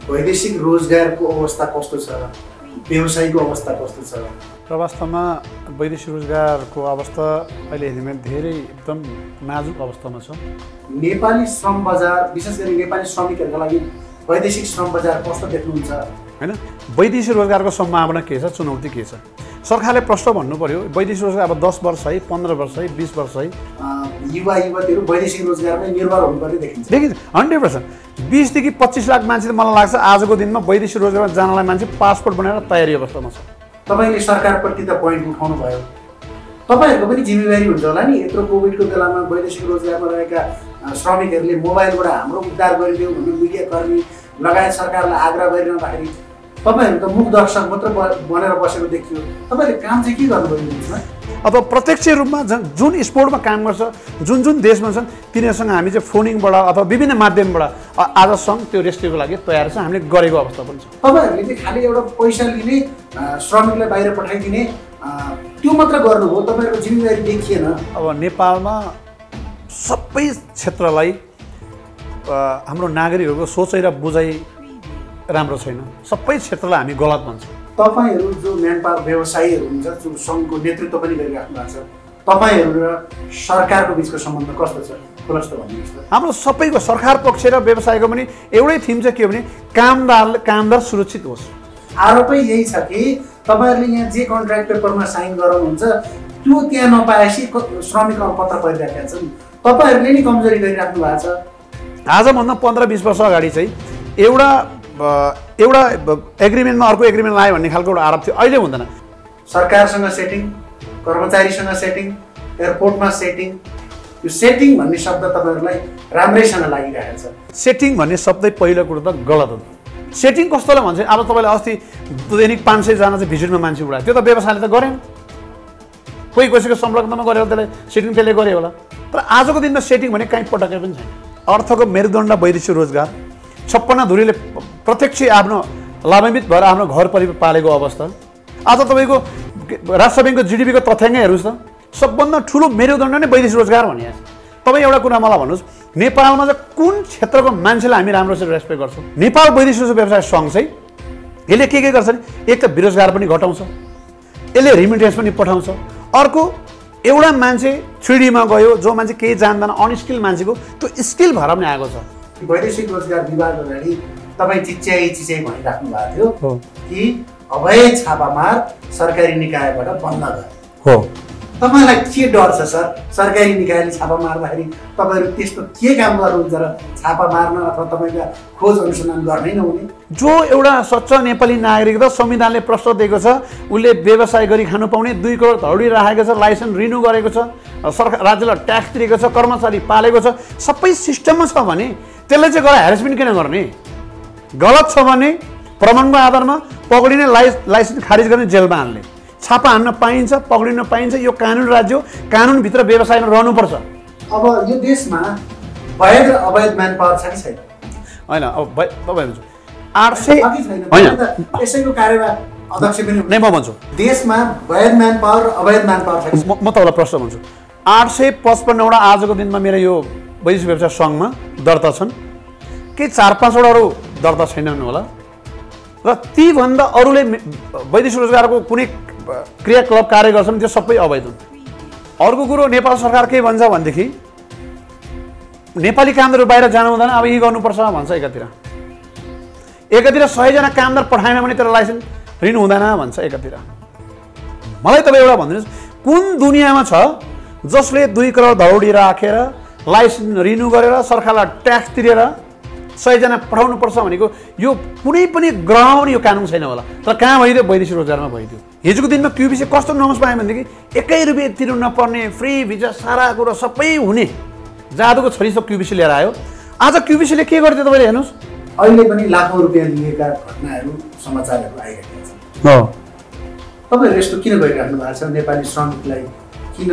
वैदेशिक रोजगारको अवस्था कस्तो छ, व्यवसायको अवस्था कस्तो छ? वास्तवमा वैदेशिक रोजगारको अवस्था अहिले हेर्ने धेरै एकदम नाजुक अवस्थामा छ। नेपाली श्रम बजार, विशेष गरी नेपाली श्रमिकहरूका लागि वैदेशिक श्रम बजार कस्तो देख्नुहुन्छ? हैन, वैदेशिक रोजगारको सम्भावना के छ, चुनौती के छ? सरकारले प्रश्न भन्नु पर्यो, वैदेशिक रोजगार अब 10 वर्ष है, 15 वर्ष है, 20 वर्ष है, युवा युवतीहरू वैदेशिक रोजगारमै निर्भर हुनुपर्ने देखिन्छ। 100%। 20 देखि 25 लाख मान्छे त मलाई लाग्छ आजको दिनमा वैदेशिक रोजगारमा जानलाई मान्छे पासपोर्ट बनाएर तयारी अवस्थामा छ। तपाईँले सरकारप्रति त पोइन्ट उठाउनु भयो, तपाईँहरूको पनि जिम्मेवारी हुन्छ होला नि। यत्रो कोभिडको बेलामा वैदेशिक रोजगारमा रहेका श्रमिकहरूले मोबाइलबाट हाम्रो उद्धार गरिदियो भन्ने मिडियाकर्मी लगायत सरकारलाई आग्रह गरिरहँदाखेरि तपाईँहरू त मुख दर्शक मात्र बनेर बसेको देखियो। तपाईँले काम चाहिँ के गर्नुभयो यसमा? अब प्रत्यक्ष रूपमा जुन स्पोर्टमा काम गर्छ, जुन जुन देशमा छन् तिनीहरूसँग हामी चाहिँ फोनिङबाट अथवा विभिन्न माध्यमबाट आजसम्म त्यो रेस्क्युको लागि तयार छ, हामीले गरेको अवस्था पनि छ। तपाईँहरूले चाहिँ खालि एउटा पैसा लिने, श्रमिकलाई बाहिर पठाइदिने त्यो मात्र गर्नुभयो, तपाईँहरूको जिम्मेवारी देखिएन। अब नेपालमा सबै क्षेत्रलाई हाम्रो नागरिकहरूको सोचाइ र बुझाइ राम्रो छैन। सबै क्षेत्रलाई हामी गलत भन्छौँ। तपाईँहरू जो म्यान पावर व्यवसायीहरू हुन्छ, जो सङ्घको नेतृत्व पनि गरिराख्नु भएको छ, तपाईँहरू र सरकारको बिचको सम्बन्ध कस्तो छ? खुलस्त भनिदिनुहोस् त। हाम्रो सबैको सरकार पक्ष र व्यवसायको पनि एउटै थिम चाहिँ के हो भने कामदार सुरक्षित होस्। आरोपै यही छ कि तपाईँहरूले यहाँ जे कन्ट्र्याक्ट पेपरमा साइन गराउनुहुन्छ त्यो त्यहाँ नपाएपछि श्रमिक पत्र परिराखेका छन्। तपाईँहरूले नि कमजोरी गरिराख्नु भएको छ। आजभन्दा 15-20 वर्ष अगाडि चाहिँ एउटा एग्रिमेन्टमा अर्को एग्रिमेन्ट लायो भन्ने खालको एउटा आरोप थियो। अहिले हुँदैन। सरकारसँग सेटिङ, कर्मचारीसँग सेटिङ, एयरपोर्टमा सेटिङ, यो सेटिङ भन्ने शब्द तपाईँहरूलाई राम्रैसँग लागिरहेको छ। सेटिङ भन्ने शब्दै पहिलो कुरो त गलत हो। सेटिङ कस्तोलाई भन्छ? अब तपाईँले अस्ति दैनिक 500 जना चाहिँ भिजिटमा मान्छे उडायो, त्यो त व्यवसायले त गरेन। कोही कसैको संलग्नमा गरेर त्यसलाई सेटिङ त्यसले गर्यो होला। तर आजको दिनमा सेटिङ भने कहीँ पटकै पनि छैन। अर्थको मेरुदण्ड वैदेशिक रोजगार, 56 धुरीले प्रत्यक्ष आफ्नो लाभान्वित भएर आफ्नो घर परिवार पालेको अवस्था। आज तपाईँको राष्ट्र ब्याङ्कको जिडिपीको तथ्याङ्क हेर्नुहोस् त, सबभन्दा ठुलो मेरुदण्ड नै वैदेशिक रोजगार भनिएको छ। तपाईँ एउटा कुरा मलाई भन्नुहोस्, नेपालमा चाहिँ कुन क्षेत्रको मान्छेलाई हामी राम्रोसँग रेस्पेक्ट गर्छौँ? नेपाल वैदेशिक व्यवसाय सङ्घ चाहिँ यसले के गर्छ भने एक त बेरोजगार पनि घटाउँछ, यसले रिमिटेन्स पनि पठाउँछ। अर्को एउटा मान्छे 3Dमा गयो, जो मान्छे केही जान्दैन, अनस्किल मान्छेको त्यो स्किल भएर पनि आएको छ। वैदेशिक रोजगार विभाग अगाडि तपाईँ चिच्याइ भनिराख्नु भएको थियो कि अवैध छापामार सरकारी निकायबाट बन्द गर्यो। तपाईँलाई के डर छ सर? सरकारी निकायले छापा मार्दाखेरि तपाईँहरू त्यस्तो के काम गर्नुहुन्छ र छापा मार्न अथवा तपाईँका खोज अनुसन्धान गर्नै नहुने? जो एउटा सच्चा नेपाली नागरिक त संविधानले प्रश्न दिएको छ, उसले व्यवसाय गरी खानु पाउने, 2 करोड धौडी राखेको छ, लाइसेन्स रिन्यू गरेको छ, सरकार राज्यलाई ट्याक्स तिरेको छ, कर्मचारी पालेको छ, सबै सिस्टममा छ भने त्यसले चाहिँ गएर हेरेसमेन्ट किन गर्ने? गलत छ भने प्रमाणको आधारमा पक्रिने, लाइसेन्स खारिज गर्ने, जेलमा हाल्ने। छापा हान्न पाइन्छ, पक्रिन पाइन्छ। यो कानुन राज्य हो, कानुनभित्र व्यवसायमा रहनुपर्छ। अब यो देशमा वैध र अवैध म्यान पावर छ कि छैन? होइन, अब तपाईँ भन्छु 800 होइन, यसैको कार्यवाह अध्यक्ष पनि नै म भन्छु, देशमा वैध म्यान पावर र अवैध म्यान पावर छ। म तपाईँलाई प्रश्न भन्छु, 855वटा आजको दिनमा मेरो यो वैदेशिक व्यवसाय सङ्घमा दर्ता छन्, के 4-5 वटाहरू दर्ता छैनन् होला र तीभन्दा अरूले वैदेशिक रोजगारको कुनै क्रियाकलाप कार्य गर्छन्, त्यो सबै अवैध हुन्। अर्को कुरो, नेपाल सरकार के भन्छ भनेदेखि नेपाली कामदारहरू बाहिर जानु हुँदैन, अब यही गर्नुपर्छ भन्छ। एकातिर 100 जना कामदार पठाएन भने तर लाइसेन्स रिन्यू हुँदैन भन्छ एकातिर। मलाई तपाईँ एउटा भनिदिनुहोस्, कुन दुनियाँमा छ जसले 2 करोड धौडी राखेर लाइसेन्स रिन्यू गरेर सरकारलाई ट्याक्स तिरेर 100 जना पठाउनु पर्छ भनेको? यो कुनै पनि ग्रहमा पनि यो कानुन छैन होला। तर कहाँ भइदियो? वैदेशिक रोजगारमा भइदियो। हिजोको दिनमा क्युबिसी कस्तो नमस पायो भनेदेखि 1 रुपियाँ तिर्नु नपर्ने, फ्री भिजा, सारा कुरा सबै हुने जादुको छोरी सब क्युबिसी लिएर आयो। आज क्युबिसीले के गर्थ्यो तपाईँले हेर्नुहोस्, अहिले पनि लाखौँ रुपियाँ लिएका घटनाहरू, समाचारहरू आइरहेका छन्। तपाईँहरू यस्तो किन गरिराख्नु भएको छ? नेपाली श्रमिकलाई किन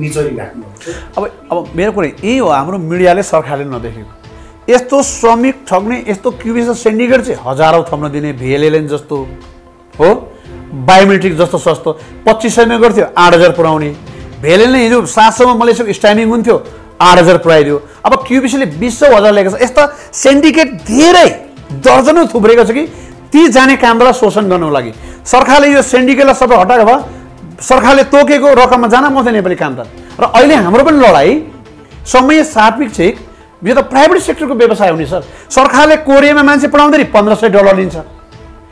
निचोरी राख्नुहुन्छ? अब मेरो कुरा यही हो, हाम्रो मिडियाले सरकारले नदेखेको यस्तो श्रमिक ठग्ने, यस्तो क्युबिसी सिन्डिकेट चाहिँ हजारौँ थप्न दिने। VLLN जस्तो हो, बायोमेट्रिक जस्तो सस्तो 2500मा गर्थ्यो, 8000 पुऱ्याउने। VLLN हिजो 700मा मलेसियाको स्ट्याम्पिङ हुन्थ्यो, 8000 पुऱ्याइदियो। अब क्युबिसीले 200,000 लिएको छ। यस्ता सिन्डिकेट धेरै दर्जनौं थुप्रेको छ कि ती जाने कामदारलाई शोषण गर्नको लागि। सरकारले यो सिन्डिकेटलाई सबै हटाएको भए सरकारले तोकेको रकममा जान पाउँथ्यो नेपाली कामदार। र अहिले हाम्रो पनि लडाइँ समय सापेक्षिक यो त प्राइभेट सेक्टरको व्यवसाय हो नि सर। सरकारले कोरियामा मान्छे पढाउँदाखेरि $1500 लिन्छ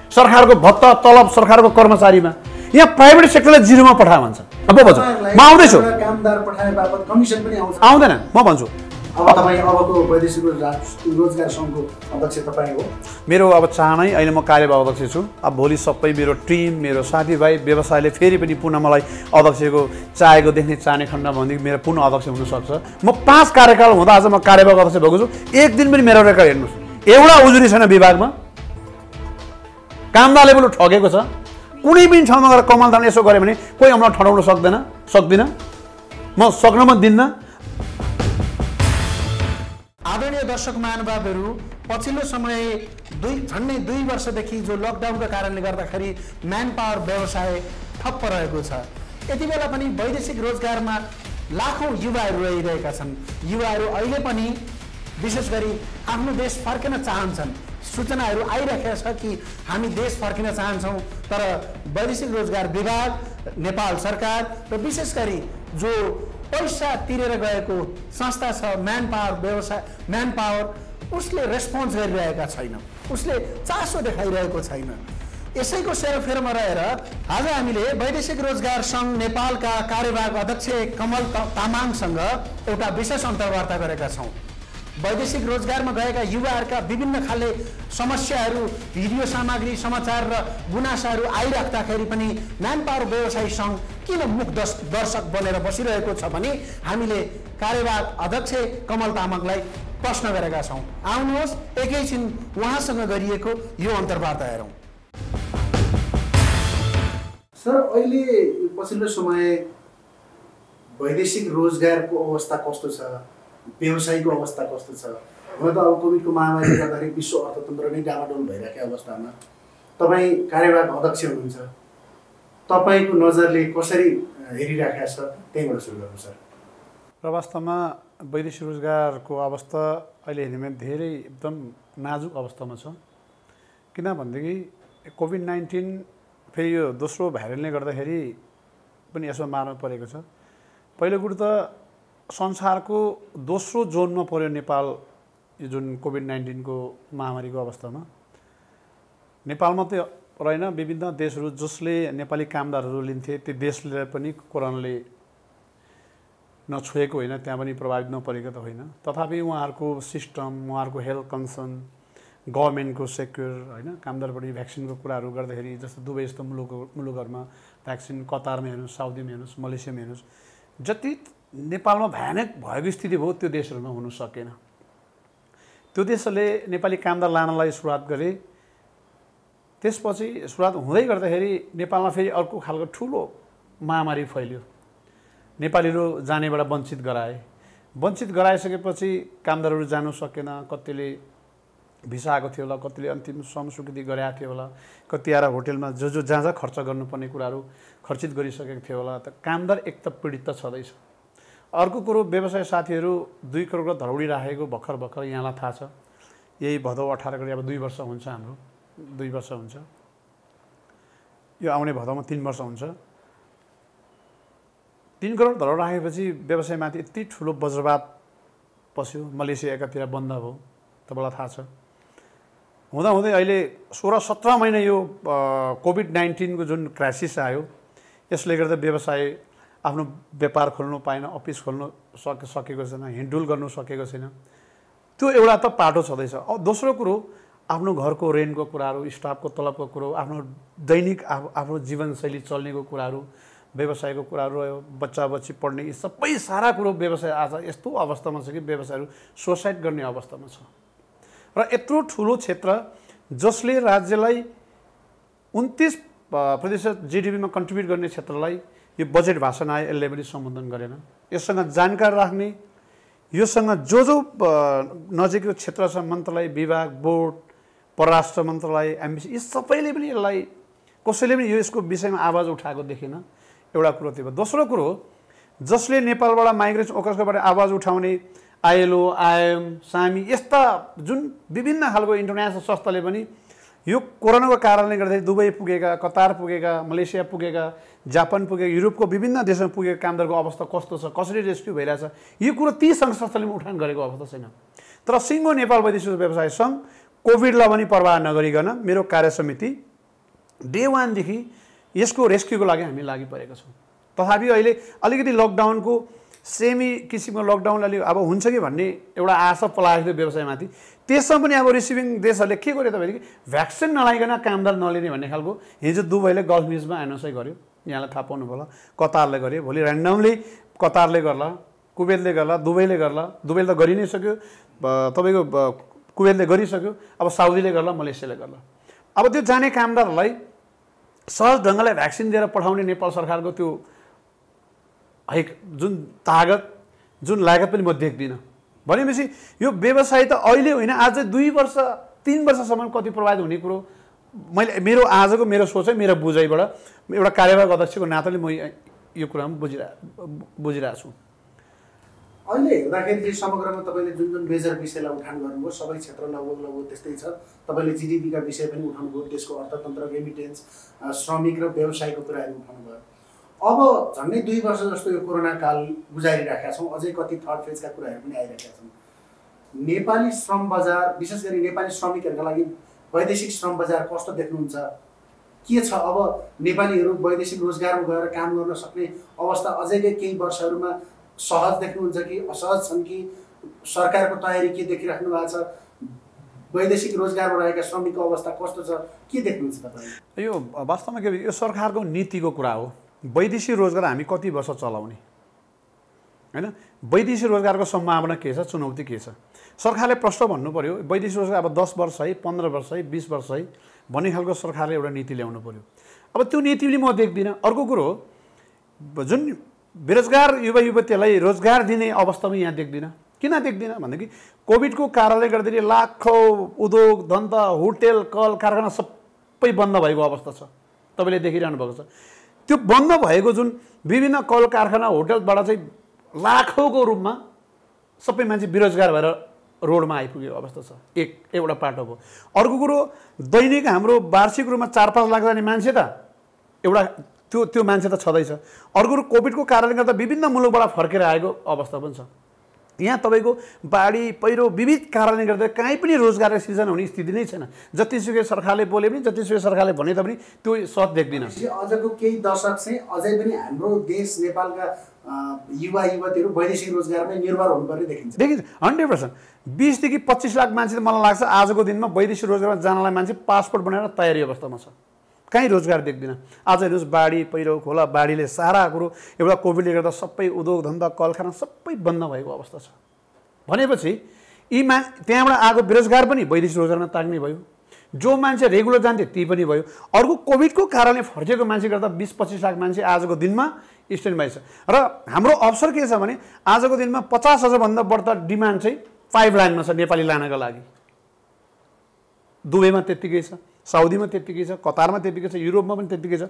सरकारको भत्ता तलब सरकारको कर्मचारीमा। यहाँ प्राइभेट सेक्टरलाई जिरोमा पठायो भन्छ। अब भन्छु म आउँदैछु, कामदार पठाए बापत कमिसन पनि आउँदैन। म भन्छु अब तपाईँ अबको वैदेशिक रोजगार सङ्घको अध्यक्ष तपाईँ हो। मेरो अब चाहनै अहिले म कार्यवाहक अध्यक्ष छु। अब भोलि सबै मेरो टिम मेरो साथीभाइ व्यवसायले फेरि पनि पुनः मलाई अध्यक्षको चाहेको देख्ने चाहने खण्ड भनेदेखि मेरो पुनः अध्यक्ष हुनसक्छ। म 5 कार्यकाल हुँदा आज म कार्यवाहक अध्यक्ष भएको छु। एक दिन पनि मेरो रेकर्ड हेर्नुहोस् एउटा उजुरी छैन विभागमा। कामदारले पनि ठगेको छ। कुनै पनि ठाउँमा गएर कमल दान यसो गऱ्यो भने कोही हामीलाई ठडाउन सक्दिनँ। म सक्न पनि दिन्न। आदरणीय दर्शक महानुभावहरू, पछिल्लो समय झन्डै 2 वर्षदेखि जो लकडाउनका कारणले गर्दाखेरि म्यान पावर व्यवसाय ठप्प रहेको छ। यति बेला पनि वैदेशिक रोजगारमा लाखौँ युवाहरू रहिरहेका छन्। युवाहरू अहिले पनि विशेष गरी आफ्नो देश फर्किन चाहन्छन्। सूचनाहरू आइरहेको छ कि हामी देश फर्किन चाहन्छौँ, तर वैदेशिक रोजगार विभाग, नेपाल सरकार र विशेष गरी जो पैसा तिरेर गएको संस्था छ म्यान पावर व्यवसाय म्यान पावर, उसले रेस्पोन्स गरिरहेका छैन, उसले चासो देखाइरहेको छैन। यसैको सेरोफेरोमा रहेर आज हामीले वैदेशिक रोजगार सङ्घ नेपालका कार्यवाहक अध्यक्ष कमल तामाङसँग एउटा विशेष अन्तर्वार्ता गरेका छौँ। वैदेशिक रोजगारमा गएका युवाहरूका विभिन्न खाले समस्याहरू, भिडियो सामग्री, समाचार र गुनासाहरू आइराख्दाखेरि पनि म्यान पावर व्यवसायी सङ्घ किन मुख दर्शक बनेर बसिरहेको छ भने हामीले कार्यवाहक अध्यक्ष कमल तामाङलाई प्रश्न गरेका छौँ। आउनुहोस् एकैछिन उहाँसँग गरिएको यो अन्तर्वार्ता हेरौँ। सर, अहिले पछिल्लो समय वैदेशिक रोजगारको अवस्था कस्तो छ, व्यवसायको अवस्था कस्तो छ? हुन त अब कोभिडको महामारीले गर्दाखेरि विश्व अर्थतन्त्र नै डामाडोल भइरहेको अवस्थामा तपाईँ कार्यवाहक अध्यक्ष हुनुहुन्छ, तपाईँको नजरले कसरी हेरिराखेको छ, त्यहीँबाट सुरु गर्नु सर। र वास्तवमा वैदेशिक रोजगारको अवस्था अहिले हेर्नेमा धेरै एकदम नाजुक अवस्थामा छ। किनभनेदेखि कोभिड-19 फेरि यो दोस्रो भाइरलले गर्दाखेरि पनि यसमा मार्न परेको छ। पहिलो कुरो त संसारको दोस्रो जोनमा पर्यो नेपाल यो जुन कोभिड-19 को महामारीको अवस्थामा। नेपाल मात्रै रहेन, विभिन्न देशहरू जसले नेपाली कामदारहरू लिन्थे ती देशले पनि कोरोनाले नछोएको होइन, त्यहाँ पनि प्रभावित नपरेको त होइन। तथापि उहाँहरूको सिस्टम, उहाँहरूको हेल्थ कन्सर्न, गभर्मेन्टको सेक्युर होइन, कामदारपट्टि भ्याक्सिनको कुराहरू गर्दाखेरि जस्तो दुबई जस्तो मुलुकहरूमा भ्याक्सिन, कतारमा हेर्नुहोस्, साउदीमा हेर्नुहोस्, मलेसियामा हेर्नुहोस्, जति नेपालमा भयानक भएको स्थिति भयो त्यो देशहरूमा हुन सकेन। त्यो देशले नेपाली कामदार लानलाई सुरुवात गरे। त्यसपछि सुरुवात हुँदै गर्दाखेरि नेपालमा फेरि अर्को खालको ठुलो महामारी फैल्यो। नेपालीहरू जानेबाट वञ्चित गराए। वञ्चित गराइसकेपछि कामदारहरू जानु सकेन। कतिले भिसा आएको थियो होला, कतिले अन्तिम श्रम स्वीकृति गरेका थियो होला, कति आएर होटेलमा जो जहाँ खर्च गर्नुपर्ने कुराहरू खर्चित गरिसकेको थियो होला। त कामदार एक त पीडित त छँदैछ। अर्को कुरो, व्यवसाय साथीहरू 2 करोड धरौडी राखेको भर्खर यहाँलाई थाहा छ। यही भदौ 18 गते अब 2 वर्ष हुन्छ, हाम्रो 2 वर्ष हुन्छ, यो आउने भदौमा 3 वर्ष हुन्छ। 3 करोड धरौडी राखेपछि व्यवसायमाथि यति ठुलो वज्रपात पस्यो। मलेसिया एकातिर बन्द भयो, तपाईँलाई थाहा छ। हुँदाहुँदै अहिले 16-17 महिना यो कोभिड-19 को जुन क्राइसिस आयो, यसले गर्दा व्यवसाय आफ्नो व्यापार खोल्नु पाएन, अफिस खोल्नु सकेको छैन, हिँडडुल गर्नु सकेको छैन। त्यो एउटा त पाटो छँदैछ। दोस्रो कुरो, आफ्नो घरको रेन्टको कुराहरू, स्टाफको तलबको कुरो, आफ्नो दैनिक आफ्नो जीवनशैली चल्नेको कुराहरू, व्यवसायको कुराहरू रह्यो, बच्चा बच्ची पढ्ने, यी सबै सारा कुरो व्यवसाय आज यस्तो अवस्थामा छ कि व्यवसायहरू सुसाइड गर्ने अवस्थामा छ। र यत्रो ठुलो क्षेत्र जसले राज्यलाई 29% GDP मा कन्ट्रिब्युट गर्ने क्षेत्रलाई यो बजेट भाषण आयो, यसले पनि सम्बोधन गरेन। यससँग जानकार राख्ने, योसँग जो नजिकको क्षेत्र छ, मन्त्रालय, विभाग, बोर्ड, परराष्ट्र मन्त्रालय, एमबिसी, यी सबैले पनि यसलाई कसैले पनि यसको विषयमा आवाज उठाएको देखिन। एउटा कुरो थियो। दोस्रो कुरो, जसले नेपालबाट माइग्रेसन वर्कर्सबाट आवाज उठाउने, आइएलओ, आइएम, सामी यस्ता जुन विभिन्न खालको इन्टरनेसनल संस्थाले पनि यो कोरोनाको कारणले गर्दाखेरि दुबई पुगेका, कतार पुगेका, मलेसिया पुगेका, जापान पुगेका, युरोपको विभिन्न देशमा पुगेका कामदारको अवस्था कस्तो छ, कसरी रेस्क्यु भइरहेछ, यो कुरो ती सङ्घ संस्थाले पनि उठान गरेको अवस्था छैन। तर सिङ्गो नेपाल वैदेशिक व्यवसाय सङ्घ कोभिडलाई पनि परवाह नगरिकन मेरो कार्य समिति डे 1 देखि यसको रेस्क्युको लागि हामी लागि परेका छौँ। तथापि अहिले अलिकति लकडाउनको सेमी किसिमको लकडाउन अलि अब हुन्छ कि भन्ने एउटा आशा पलाएको थियो व्यवसायमाथि। त्यसमा पनि अब रिसिभिङ देशहरूले के गर्यो त भनेदेखि भ्याक्सिन नलाइकन कामदार नलिने भन्ने खालको हिजो दुबईले गल्फ न्युजमा एनाउन्सै गर्यो, यहाँलाई थाहा पाउनु होला। कतारले गर्यो, भोलि ऱ्यान्डमली कतारले गर्ला, कुवेतले गर्ला, दुबईले गर्ला। दुबईले त गरि नै सक्यो, तपाईँको कुवेतले गरिसक्यो, अब साउदीले गर्ला, मलेसियाले गर्ला। अब त्यो जाने कामदारहरूलाई सहज ढङ्गले भ्याक्सिन दिएर पठाउने नेपाल सरकारको त्यो जुन तागत, जुन लागत पनि म देख्दिनँ। भनेपछि यो व्यवसाय त अहिले होइन, आज 2 वर्ष 3 वर्षसम्म कति प्रभावित हुने कुरो मेरो आजको मेरो सोचाइ, मेरो बुझाइबाट एउटा कार्यवाहक अध्यक्षको नाताले म यो कुरामा बुझिरहेको छु। अहिले हेर्दाखेरि चाहिँ समग्रमा तपाईँले जुन जुन मेजर विषयलाई उठान गर्नुभयो, सबै क्षेत्र लगभग त्यस्तै छ। तपाईँले जिडिपीका विषय पनि उठाउनुभयो, देशको अर्थतन्त्र, रेमिटेन्स, श्रमिक र व्यवसायको कुराहरू उठाउनुभयो। अब झन्डै 2 वर्ष जस्तो यो कोरोना काल गुजारिरहेका छौँ, अझै कति थर्ड फेजका कुराहरू पनि आइरहेका छन्। नेपाली श्रम बजार, विशेष गरी नेपाली श्रमिकहरूका लागि वैदेशिक श्रम बजार कस्तो देख्नुहुन्छ? के छ अब नेपालीहरू वैदेशिक रोजगारमा गएर काम गर्न सक्ने अवस्था अझैकै केही वर्षहरूमा सहज देख्नुहुन्छ कि असहज छन् कि? सरकारको तयारी के देखिराख्नु भएको छ? वैदेशिक रोजगारमा रहेका श्रमिकको अवस्था कस्तो छ, के देख्नुहुन्छ तपाईँ? यो वास्तवमा के यो सरकारको नीतिको कुरा हो। वैदेशिक रोजगार हामी कति वर्ष चलाउने हैन? वैदेशिक रोजगारको सम्भावना के छ, चुनौती के छ? सरकारले प्रश्न भन्नु पर्यो। वैदेशिक रोजगार अब 10 वर्ष है, 15 वर्ष है, 20 वर्ष है भन्ने खालको सरकारले एउटा नीति ल्याउनु पर्यो। अब त्यो नीति पनि म देख्दिनँ। अर्को कुरो जुन बेरोजगार युवा युवतीहरूलाई रोजगार दिने अवस्था पनि यहाँ देख्दिनँ। किन देख्दिनँ भनेदेखि कोभिडको कारणले गर्दाखेरि लाखौँ उद्योग धन्दा, होटेल, कल कारखाना सबै बन्द भएको अवस्था छ, तपाईँले देखिरहनु भएको छ। त्यो बन्द भएको जुन विभिन्न कल कारखाना, होटेलबाट चाहिँ लाखौँको रूपमा सबै मान्छे बेरोजगार भएर रोडमा आइपुगेको अवस्था छ। एउटा पाटो हो। अर्को कुरो दैनिक हाम्रो वार्षिक रूपमा 4-5 लाख जाने मान्छे त एउटा त्यो मान्छे त छँदैछ। अर्को कुरो कोभिडको कारणले गर्दा विभिन्न मुलुकबाट फर्केर आएको अवस्था पनि छ। यहाँ तपाईँको बाढी पहिरो विविध कारणले गर्दा कहीँ पनि रोजगार सिर्जना हुने स्थिति नै छैन। जतिसुकै सरकारले बोले पनि, जतिसुकै सरकारले भने तापनि त्यो सत देख्दिनँ। अझको केही दशक चाहिँ अझै पनि हाम्रो देश नेपालका युवा युवतीहरू वैदेशिक रोजगारमै निर्भर हुनुपर्ने देखिन्छ। 100%। 20 देखि 25 लाख मान्छे त मलाई लाग्छ आजको दिनमा वैदेशिक रोजगारमा जानलाई मान्छे पासपोर्ट बनाएर तयारी अवस्थामा छ। कहीँ रोजगार देख्दिनँ। आज हेर्नुहोस्, बाढी पहिरो खोला बाढीले सारा कुरो एउटा कोभिडले गर्दा सबै उद्योग धन्दा कलखाना सबै बन्द भएको अवस्था छ। भनेपछि त्यहाँबाट आएको बेरोजगार पनि वैदेशिक रोजगारमा ताग्ने भयो। जो मान्छे रेगुलर जान्थे ती पनि भयो। अर्को कोभिडको कारणले फर्केको मान्छे गर्दा 20-25 लाख मान्छे आजको दिनमा स्ट्यान्ड बाई छ। र हाम्रो अवसर के छ भने आजको दिनमा 50,000 भन्दा बढ्ता डिमान्ड चाहिँ पाइपलाइनमा छ नेपाली लानका लागि। दुबईमा त्यत्तिकै छ, साउदीमा त्यत्तिकै छ, कतारमा त्यत्तिकै छ, युरोपमा पनि त्यत्तिकै छ।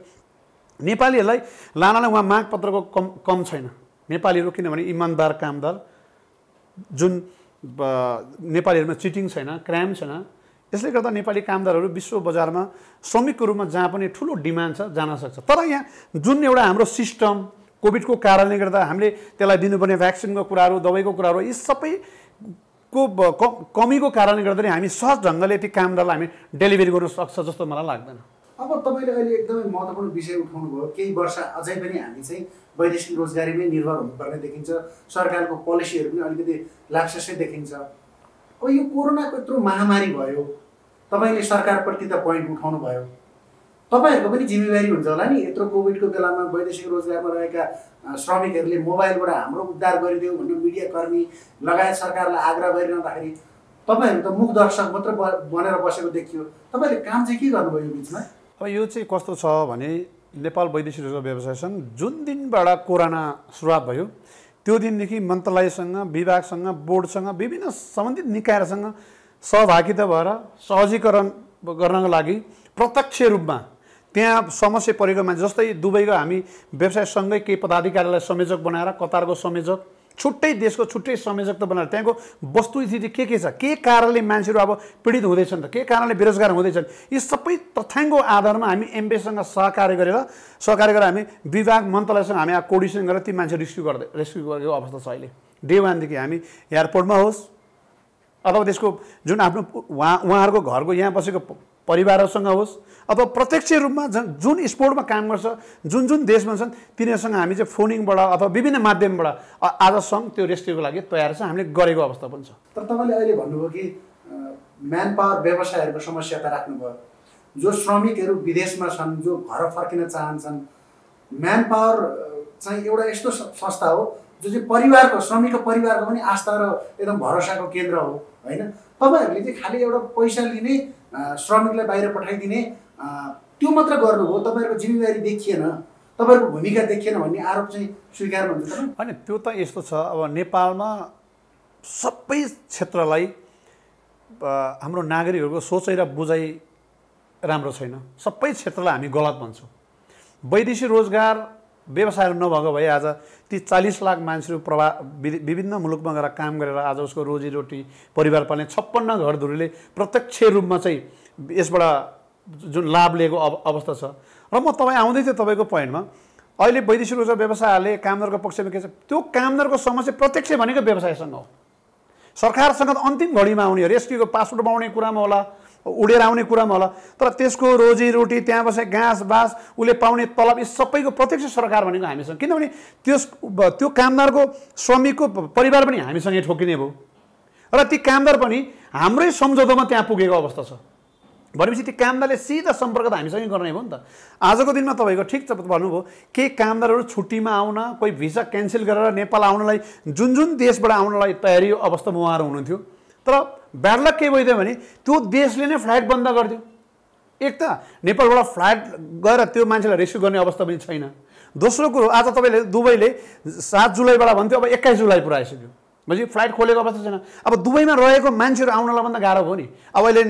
नेपालीहरूलाई लानलाई उहाँ मागपत्रको कम छैन। नेपालीहरू किनभने इमान्दार कामदार, जुन नेपालीहरूमा चिटिङ छैन, क्राइम छैन, यसले गर्दा नेपाली कामदारहरू विश्व बजारमा श्रमिकको रूपमा जहाँ पनि ठुलो डिमान्ड छ जान सक्छ। तर यहाँ जुन एउटा हाम्रो सिस्टम कोभिडको कारणले गर्दा हामीले त्यसलाई दिनुपर्ने भ्याक्सिनको कुराहरू, दबाईको कुराहरू, यी सबैको कमीको कारणले गर्दाखेरि हामी सहज ढङ्गले ती कामदारलाई हामी डेलिभरी गर्न सक्छ जस्तो मलाई लाग्दैन। अब तपाईँले अहिले एकदमै महत्त्वपूर्ण विषय उठाउनु भयो। केही वर्ष अझै पनि हामी चाहिँ वैदेशिक रोजगारीमै निर्भर हुनुपर्ने देखिन्छ। सरकारको पोलिसीहरू पनि अलिकति लाक्सै देखिन्छ। अब यो कोरोनाको यत्रो महामारी भयो, तपाईँले सरकारप्रति त पोइन्ट उठाउनु भयो, तपाईँहरूको पनि जिम्मेवारी हुन्छ होला नि। यत्रो कोभिडको बेलामा वैदेशिक रोजगारमा रहेका श्रमिकहरूले मोबाइलबाट हाम्रो उद्धार गरिदेऊ भन्ने मिडियाकर्मी लगायत सरकारलाई आग्रह गरिरहँदाखेरि तपाईँहरू त मुख दर्शक मात्र बनेर बसेको देखियो। तपाईँले काम चाहिँ के गर्नुभयो यो बिचमा? अब यो चाहिँ कस्तो छ भने नेपाल वैदेशिक रोजगार व्यवसाय सङ्घ जुन दिनबाट कोरोना सुरुवात भयो त्यो दिनदेखि मन्त्रालयसँग, विभागसँग, बोर्डसँग, विभिन्न सम्बन्धित निकायहरूसँग सहभागिता भएर सहजीकरण गर्नको लागि प्रत्यक्ष रूपमा त्यहाँ समस्या परेको मान्छे, जस्तै दुबईको हामी व्यवसाय सङ्घै केही पदाधिकारीलाई संयोजक बनाएर, कतारको संयोजक, छुट्टै देशको छुट्टै संयोजकता बनाएर त्यहाँको वस्तुस्थिति के छ, के कारणले मान्छेहरू अब पीडित हुँदैछन् त, के कारणले बेरोजगार हुँदैछन्, यी सबै तथ्याङ्कको आधारमा हामी एमबीसँग सहकार्य गरेर हामी विभाग मन्त्रालयसँग हामी कोर्डिनेसन गरेर ती मान्छे रेस्क्यु गरेको अवस्था छ। अहिले डे 1 देखि हामी एयरपोर्टमा होस् अथवा त्यसको जुन आफ्नो उहाँहरूको घरको यहाँ बसेको परिवारहरूसँग होस् अथवा प्रत्यक्ष रूपमा जुन स्पोर्टमा काम गर्छ जुन देशमा छन् तिनीहरूसँग हामी चाहिँ फोनिङबाट अथवा विभिन्न माध्यमबाट आजसम्म त्यो रेस्क्युको लागि तयार छ, हामीले गरेको अवस्था पनि छ। तर तपाईँले अहिले भन्नुभयो कि म्यान पावर व्यवसायहरूको समस्या त राख्नुभयो, जो श्रमिकहरू विदेशमा छन्, जो घर फर्किन चाहन्छन्, म्यान पावर चाहिँ एउटा यस्तो संस्था हो जो चाहिँ परिवारको श्रमिकको परिवारको पनि आस्था र एकदम भरोसाको केन्द्र हो होइन। तपाईँहरूले चाहिँ खालि एउटा पैसा लिने श्रमिकलाई बाहिर पठाइदिने त्यो मात्र गर्नुभयो, तपाईँहरूको जिम्मेवारी देखिएन, तपाईँहरूको भूमिका देखिएन भन्ने आरोप चाहिँ स्वीकार हुन्छ होइन। त्यो त यस्तो छ, अब नेपालमा सबै क्षेत्रलाई हाम्रो नागरिकहरूको सोचाइ र बुझाइ राम्रो छैन, सबै क्षेत्रलाई हामी गलत भन्छौँ। वैदेशिक रोजगार व्यवसायहरू नभएको भए आज ती 40 लाख मान्छेहरू विभिन्न मुलुकमा गएर काम गरेर आज उसको रोजीरोटी परिवार पाल्ने 56 घरधुरीले प्रत्यक्ष रूपमा चाहिँ यसबाट जुन लाभ लिएको अवस्था छ। र म तपाईँ आउँदै थिएँ तपाईँको पोइन्टमा, अहिले वैदेशिक रोजगार व्यवसायहरूले कामदारको पक्षमा के छ, त्यो कामदारको समस्या प्रत्यक्ष भनेको व्यवसायसँग हो। सरकारसँग त अन्तिम घडीमा आउने हो, रेस्क्युको पासपोर्ट बनाउने कुरामा होला, उडेर आउने कुरामा होला, तर त्यसको रोजीरोटी त्यहाँ बसे घाँस बाँस उसले पाउने तलब यी सबैको प्रत्यक्ष सरकार भनेको हामीसँग, किनभने त्यो कामदारको श्रमिकको परिवार पनि हामीसँगै ठोकिने भयो र ती कामदार पनि हाम्रै सम्झौतामा त्यहाँ पुगेको अवस्था छ भनेपछि ती कामदारले सिधा सम्पर्क त हामीसँगै गर्ने भयो नि त। आजको दिनमा तपाईँको ठिक छ भन्नुभयो, केही कामदारहरू छुट्टीमा आउन, कोही भिसा क्यान्सल गरेर नेपाल आउनलाई जुन देशबाट आउनलाई तयारी अवस्थामा उहाँहरू हुनुहुन्थ्यो, तर ब्याड लक के भइदियो भने त्यो देशले नै फ्लाइट बन्द गरिदियो। एक त नेपालबाट फ्लाइट गएर त्यो मान्छेलाई रेस्क्यु गर्ने अवस्था पनि छैन। दोस्रो कुरो, आज तपाईँले दुबईले 7 जुलाईबाट भन्थ्यो, अब 21 जुलाई पुऱ्याइसक्यो भनेपछि फ्लाइट खोलेको अवस्था छैन। अब दुबईमा रहेको मान्छेहरू आउनलाई भन्दा गाह्रो भयो नि। अब अहिले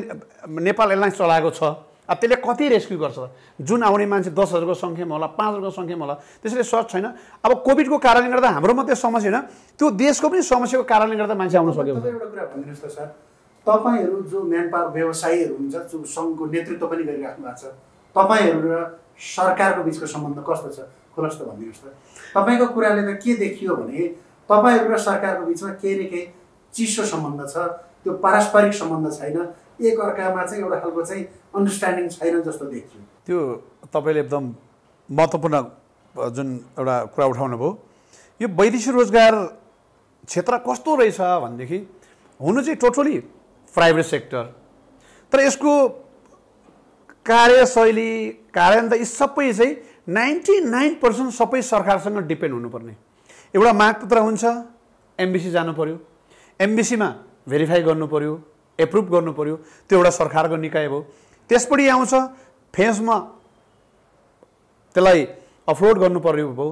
नेपाल एयरलाइन्स चलाएको छ, अब त्यसले कति रेस्क्यु गर्छ, जुन आउने मान्छे 10,000को सङ्ख्यामा होला, 5,000को सङ्ख्यामा होला, त्यसले सर्ट छैन। अब कोभिडको कारणले गर्दा हाम्रो मात्रै समस्या होइन, त्यो देशको पनि समस्याको कारणले गर्दा मान्छे आउन सकेको। एउटा कुरा भनिदिनुहोस् त सर, तपाईँहरू जो म्यान पावर व्यवसायीहरू हुन्छ, जो सङ्घको नेतृत्व पनि गरिराख्नु भएको छ, तपाईँहरू र सरकारको बिचको सम्बन्ध कस्तो छ खुलस्त भनिदिनुहोस् त। तपाईँको कुराले त के देखियो भने तपाईँहरू र सरकारको बिचमा केही न केही चिसो सम्बन्ध छ, त्यो पारस्परिक सम्बन्ध छैन, एक अर्कामा चाहिँ एउटा खालको चाहिँ अन्डरस्ट्यान्डिङ छैन जस्तो देखियो। त्यो तपाईँले एकदम महत्त्वपूर्ण जुन एउटा कुरा उठाउनु भयो, यो वैदेशिक रोजगार क्षेत्र कस्तो रहेछ भनेदेखि हुनु चाहिँ टोटली प्राइभेट सेक्टर, तर यसको कार्यशैली कार्यान्वयन यी सबै चाहिँ 99% सबै सरकारसँग डिपेन्ड हुनुपर्ने। एउटा मागपत्र हुन्छ, एमबीसी जानु पर्यो, एमबीसीमा भेरिफाई गर्नु पर्यो, एप्रुभ गर्नु पर्यो, त्यो एउटा सरकारको निकाय भयो। त्यसपछि आउँछ फेसमा त्यसलाई अपलोड गर्नु पर्यो भयो,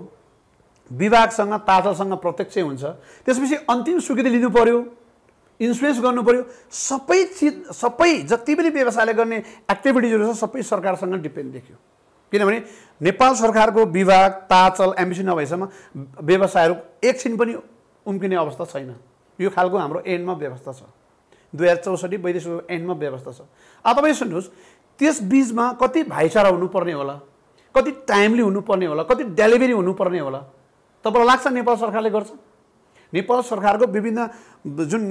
विभागसँग ताजलसँग प्रत्यक्ष हुन्छ, त्यसपछि अन्तिम स्वीकृति लिनु पर्यो, इन्सुरेन्स गर्नु पर्यो। सबै चिज सबै जति पनि व्यवसायले गर्ने एक्टिभिटिजहरू छ सबै सरकारसँग डिपेन्ड देखियो, किनभने नेपाल सरकारको विभाग ताचल एमबिसी नभएसम्म व्यवसायहरू एकछिन पनि उम्किने अवस्था छैन। यो खालको हाम्रो एन्डमा व्यवस्था छ, 2064 वैदेशिक एन्डमा व्यवस्था छ। अब तपाईँ सुन्नुहोस्, त्यस बिचमा कति भाइचारा हुनुपर्ने होला, कति टाइमली हुनुपर्ने होला, कति डेलिभरी हुनुपर्ने होला, तपाईँलाई लाग्छ नेपाल सरकारले गर्छ? नेपाल सरकारको विभिन्न जुन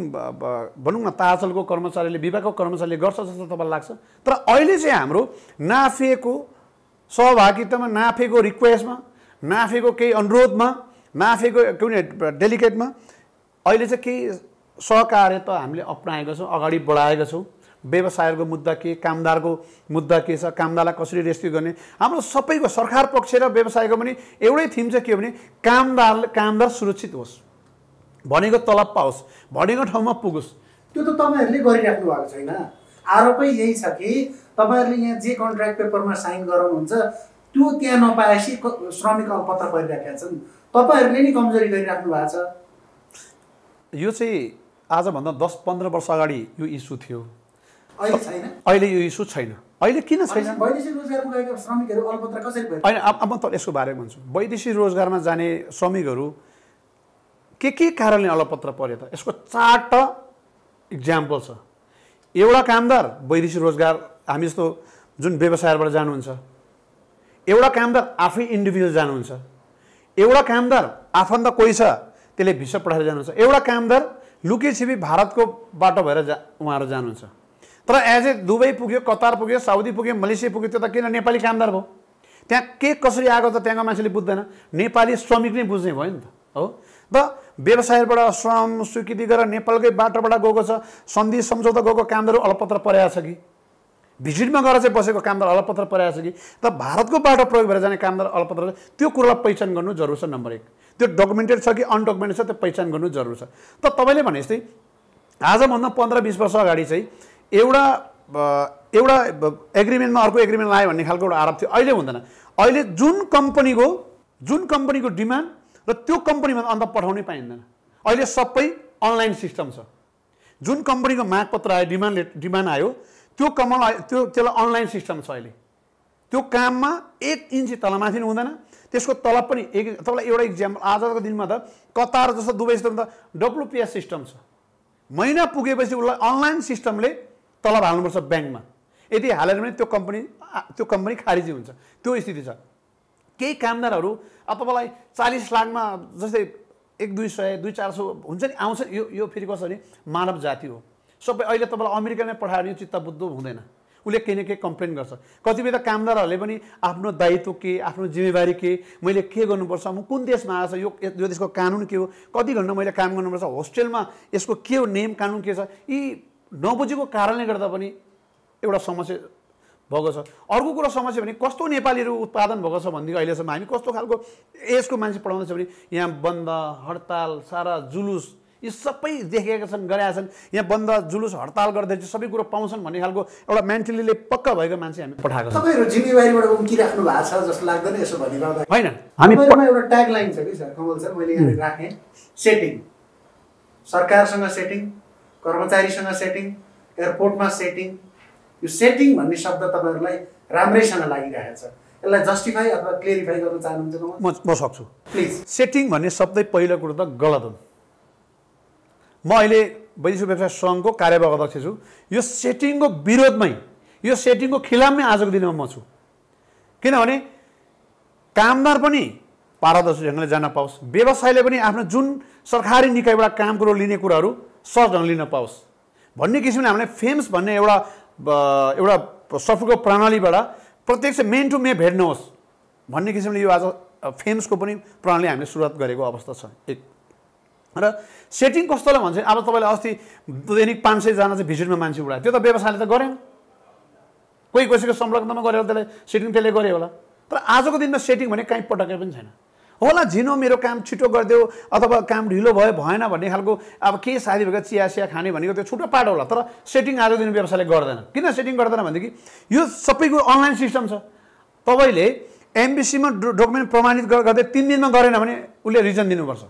भनौँ न ताचलको कर्मचारीले विभागको कर्मचारीले गर्छ जस्तो तपाईँलाई लाग्छ? तर अहिले चाहिँ हाम्रो नाफेको सहभागितामा, नाफेको रिक्वेस्टमा, नाफेको केही अनुरोधमा, नाफेको कुनै डेलिकेटमा अहिले चाहिँ केही सहकार्य त हामीले अपनाएका छौँ, अगाडि बढाएका छौँ। व्यवसायहरूको मुद्दा के, कामदारको मुद्दा के छ, कामदारलाई कसरी रेस्क्यु गर्ने, हाम्रो सबैको सरकार पक्ष र व्यवसायको पनि एउटै थिम चाहिँ के हो भने कामदार सुरक्षित होस्, भनेको तलब पाओस्, भनेको ठाउँमा पुगोस्। त्यो त तपाईँहरूले गरिराख्नु भएको छैन। आरोपै यही छ कि तपाईँहरूले यहाँ जे कन्ट्र्याक्ट पेपरमा साइन गराउनुहुन्छ त्यो त्यहाँ नपाएपछि श्रमिक अलपत्र परिराखेका छन्, तपाईँहरूले नि कमजोरी गरिराख्नु भएको छ। यो चाहिँ आजभन्दा 10-15 वर्ष अगाडि यो इस्यु थियो, अहिले छैन। अहिले यो इस्यु छैन। अहिले किन छैन? वैदेशिक रोजगारमा गएका श्रमिकहरू अलपत्र कसरी भयो? होइन, अब म त यसको बारेमा भन्छु। वैदेशिक रोजगारमा जाने श्रमिकहरू के कारणले अलपत्र पर्यो त? यसको 4टा इक्जाम्पल छ। एउटा कामदार वैदेशिक रोजगार हामी जस्तो जुन व्यवसायबाट जानुहुन्छ, एउटा कामदार आफै इन्डिभिजुअल जानुहुन्छ, एउटा कामदार आफन्त कोही छ त्यसले भिसा पठाएर जानुहुन्छ, एउटा कामदार लुकेछिपी भारतको बाटो भएर उहाँहरू जानुहुन्छ। तर एज ए दुबई पुग्यो, कतार पुग्यो, साउदी पुग्यो, मलेसिया पुग्यो, त्यो त किन नेपाली कामदार भयो? त्यहाँ के कसरी आएको त त्यहाँको मान्छेले बुझ्दैन, नेपाली श्रमिक नै बुझ्ने भयो नि त हो। र व्यवसायबाट श्रम स्वीकृति गरेर नेपालकै बाटोबाट गएको छ, सन्धि सम्झौता गएको कामदारहरू अलपत्र परेको छ कि भिजिटमा गएर चाहिँ बसेको कामदार अलपत्र परेको छ कि त भारतको बाटो प्रयोग भएर जाने कामदार अलपत्र, त्यो कुरालाई पहिचान गर्नु जरुरी छ। नम्बर 1, त्यो डकुमेन्टेड छ कि अनडकुमेन्टेड छ त्यो पहिचान गर्नु जरुरी छ। त तपाईँले भने जस्तै आजभन्दा 15-20 वर्ष अगाडि चाहिँ एउटा एग्रिमेन्टमा अर्को एग्रिमेन्ट लायो भन्ने खालको एउटा आरोप थियो। अहिले हुँदैन। अहिले जुन कम्पनीको डिमान्ड र त्यो कम्पनीमा अन्त पठाउनै पाइँदैन। अहिले सबै अनलाइन सिस्टम छ। जुन कम्पनीको मागपत्र आयो, डिमान्ड आयो, त्यसलाई अनलाइन सिस्टम छ। अहिले त्यो काममा 1 इन्च तलमाथि हुँदैन। त्यसको तलब पनि तपाईँलाई एउटा इक्जाम्पल, आजको दिनमा त कतार जस्तो दुबई जस्तो त WPS सिस्टम छ। महिना पुगेपछि उसलाई अनलाइन सिस्टमले तलब हाल्नुपर्छ ब्याङ्कमा। यदि हालेर पनि त्यो कम्पनी खारिजी हुन्छ। त्यो स्थिति छ। केही कामदारहरू अब तपाईँलाई 40 लाखमा जस्तै 100-200 200-400 हुन्छ नि आउँछ। यो फेरि कसरी मानव जाति हो। सबै अहिले तपाईँलाई अमेरिकामै पठाएर यो चित्त बुझ्दो हुँदैन। उसले केही न केही कम्प्लेन गर्छ। कतिपय त कामदारहरूले पनि आफ्नो दायित्व के, आफ्नो जिम्मेवारी के, मैले के गर्नुपर्छ, म कुन देशमा आएको छ, यो देशको कानुन के हो, कति घन्टा मैले काम गर्नुपर्छ, होस्टेलमा यसको के हो, नियम कानुन के छ, यी नबुझेको कारणले गर्दा पनि एउटा समस्या भएको छ। अर्को कुरा समस्या भने कस्तो नेपालीहरू उत्पादन भएको छ भनेदेखि अहिलेसम्म हामी कस्तो खालको यसको मान्छे पढाउँदैछ भने यहाँ बन्द, हडताल, सारा जुलुस यी सबै देखेका छन्, गरेका छन्। यहाँ बन्द, जुलुस, हडताल गर्दै चाहिँ सबै कुरो पाउँछन् भन्ने खालको एउटा मेन्टलीले पक्का भएको मान्छे हामी पठाएको छ। तपाईँहरू जिम्मेवारीबाट उम्किराख्नु भएको छ जस्तो लाग्दैन यसो भनिरहँदा? होइन, हामीमा एउटा ट्याग लाइन छ कि सर, कमल सर, मैले यहाँ राखेँ, सेटिङ। सरकारसँग सेटिङ, कर्मचारीसँग सेटिङ, एयरपोर्टमा सेटिङ। यो सेटिङ भन्ने शब्द तपाईँहरूलाई राम्रैसँग लागिरहेको छ। यसलाई जस्टिफाई अथवा क्लियरिफाई गर्न चाहनुहुन्छ? म सक्छु प्लिज। सेटिङ भन्ने शब्दै पहिलो कुरो त गलत हो। म अहिले वैदेशिक व्यवसाय सङ्घको कार्यवाहक अध्यक्ष छु। यो सेटिङको विरोधमै, यो सेटिङको खिलाफमै आजको दिनमा म छु। किनभने कामदार पनि पारदर्शी ढङ्गले जान पाओस्, व्यवसायले पनि आफ्नो जुन सरकारी निकायबाट काम कुरो लिने कुराहरू सहज ढङ्गले लिन पाओस् भन्ने किसिमले हामीले फेम्स भन्ने एउटा सफ्टवेयरको प्रणालीबाट प्रत्यक्ष मेन टु मे भेट नहोस् भन्ने किसिमले यो आज फेम्सको पनि प्रणाली हामीले सुरुवात गरेको अवस्था छ। एक र सेटिङ कस्तोलाई भन्छ, अब तपाईँले अस्ति दैनिक 500 जना चाहिँ भिजिटमा मान्छे उडायो, त्यो त व्यवसायले त गरेन। कोही कसैको संलग्नमा गरेर त्यसलाई सेटिङ त्यसले गरे होला। तर आजको दिनमा सेटिङ भने कहीँ पटकै पनि छैन। होला झिनो मेरो काम छिटो गरिदेऊ अथवा काम ढिलो भयो भएन भन्ने खालको अब के साथी भएका चिया खाने भनेको त्यो छुट्टो पाटो होला। तर सेटिङ आजको दिन व्यवसायले गर्दैन। किन सेटिङ गर्दैन भनेदेखि यो सबैको अनलाइन सिस्टम छ। तपाईँले एमबिसीमा डकुमेन्ट प्रमाणित गर्दै 3 दिनमा गरेन भने उसले रिजन दिनुपर्छ।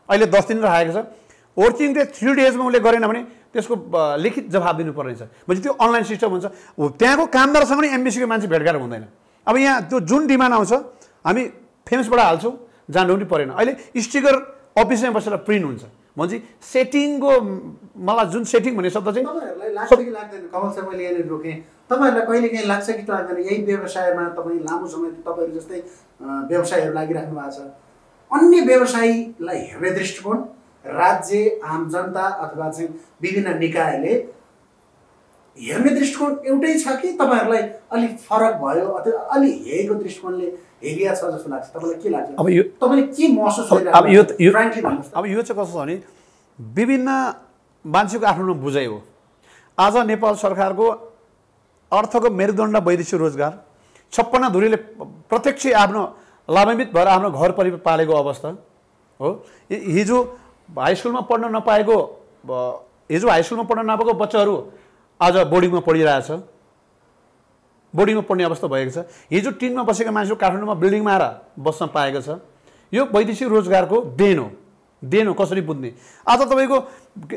अहिले 10 दिन राखेको छ। वर्किङ डे 3 डेजमा उसले गरेन भने त्यसको लिखित जवाब दिनुपर्ने छ। भनेपछि त्यो अनलाइन सिस्टम हुन्छ। त्यहाँको कामदारसँग पनि एमबिसीको मान्छे भेटघाट हुँदैन। अब यहाँ त्यो जुन डिमान्ड आउँछ हामी फेम्सबाट हाल्छौँ, जानु पनि परेन। अहिले स्टिकर अफिसमै बसेर प्रिन्ट हुन्छ। भन्छ सेटिङको मलाई जुन सेटिङ भन्ने शब्द चाहिँ तपाईँहरूलाई लाग्छ कि लाग्दैन? कमल सर, मैले यहाँनिर रोकेँ। तपाईँहरूलाई कहिले काहीँ लाग्छ कि लाग्दैन यही व्यवसायमा तपाईँ लामो समय तपाईँहरू जस्तै व्यवसायहरू लागिराख्नु भएको छ, अन्य व्यवसायीलाई हेर्ने दृष्टिकोण राज्य, आम जनता अथवा चाहिँ विभिन्न निकायले हेर्ने दृष्टिकोण एउटै छ कि तपाईँहरूलाई अलिक फरक भयो अथवा अलि हेरेको दृष्टिकोणले हेरिया छ जस्तो लाग्छ? तपाईँलाई के लाग्छ? अब यो तपाईँले के महसुस गरिरहेको? अब यो चाहिँ कस्तो छ भने विभिन्न मान्छेको आफ्नो बुझाइ हो। आज नेपाल सरकारको अर्थको मेरुदण्ड वैदेशिक रोजगार 56 धुरीले प्रत्यक्ष आफ्नो लाभान्वित भएर आफ्नो घर परिवार पालेको अवस्था हो। हिजो हाई स्कुलमा पढ्न नपाएको, हिजो हाई स्कुलमा पढ्न नपाएको बच्चाहरू आज बोर्डिङमा पढिरहेछ, बोर्डिङमा पढ्ने अवस्था भएको छ। हिजो टिनमा बसेका मान्छेहरू काठमाडौँमा बिल्डिङमा आएर बस्न पाएको छ। यो वैदेशिक रोजगारको देन हो। कसरी बुझ्ने? आज तपाईँको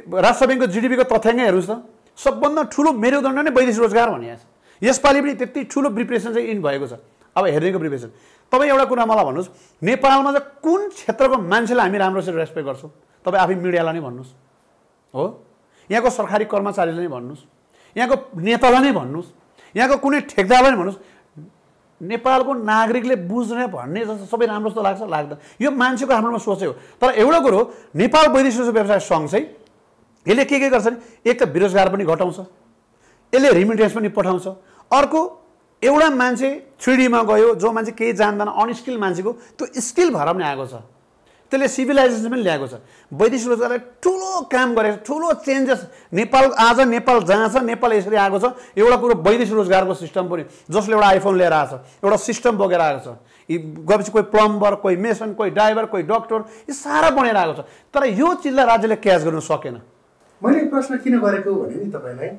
राष्ट्र ब्याङ्कको जिडिपीको तथ्याङ्क हेर्नुहोस् त, सबभन्दा ठुलो मेरुदण्ड नै वैदेशिक रोजगार भनिएको छ। यसपालि पनि त्यति ठुलो प्रिपरेसन चाहिँ इन भएको छ। अब हेर्नेको प्रिपेरेसन। तपाईँ एउटा कुरा मलाई भन्नुहोस्, नेपालमा चाहिँ कुन क्षेत्रको मान्छेलाई हामी राम्रोसित रेस्पेक्ट गर्छौँ? तपाईँ आफै मिडियालाई नै भन्नुहोस्, हो, यहाँको सरकारी कर्मचारीलाई नै भन्नुहोस्, यहाँको नेतालाई नै भन्नुहोस्, यहाँको कुनै ठेकदारलाई नै भन्नुहोस्, नेपालको नागरिकले बुझ्ने भन्ने जस्तो सबै राम्रो जस्तो लाग्छ? लाग्दैन। यो मान्छेको हाम्रोमा सोचै हो। तर एउटा कुरो, नेपाल वैदेशिक व्यवसाय सङ्घ चाहिँ यसले के गर्छ नि, एक त बेरोजगार पनि घटाउँछ, यसले रिमिटेन्स पनि पठाउँछ। अर्को, एउटा मान्छे 3Dमा गयो, जो मान्छे केही जान्दैन, अनस्किल मान्छेको त्यो स्किल भएर पनि आएको छ, त्यसले सिभिलाइजेसन पनि ल्याएको छ। वैदेशिक रोजगारले ठुलो काम गरेको छ, ठुलो चेन्जेस। नेपाल आज नेपाल जहाँ छ, नेपाल यसरी आएको छ। एउटा कुरो वैदेशिक रोजगारको सिस्टम पनि, जसले एउटा आइफोन लिएर आएको छ, एउटा सिस्टम बोकेर आएको छ, गएपछि कोही प्लम्बर, कोही मेसन, कोही ड्राइभर, कोही डक्टर, यो सारा बनेर आएको छ। तर यो चिजलाई राज्यले क्याच गर्नु सकेन। मैले प्रश्न किन गरेको भने नि तपाईँलाई,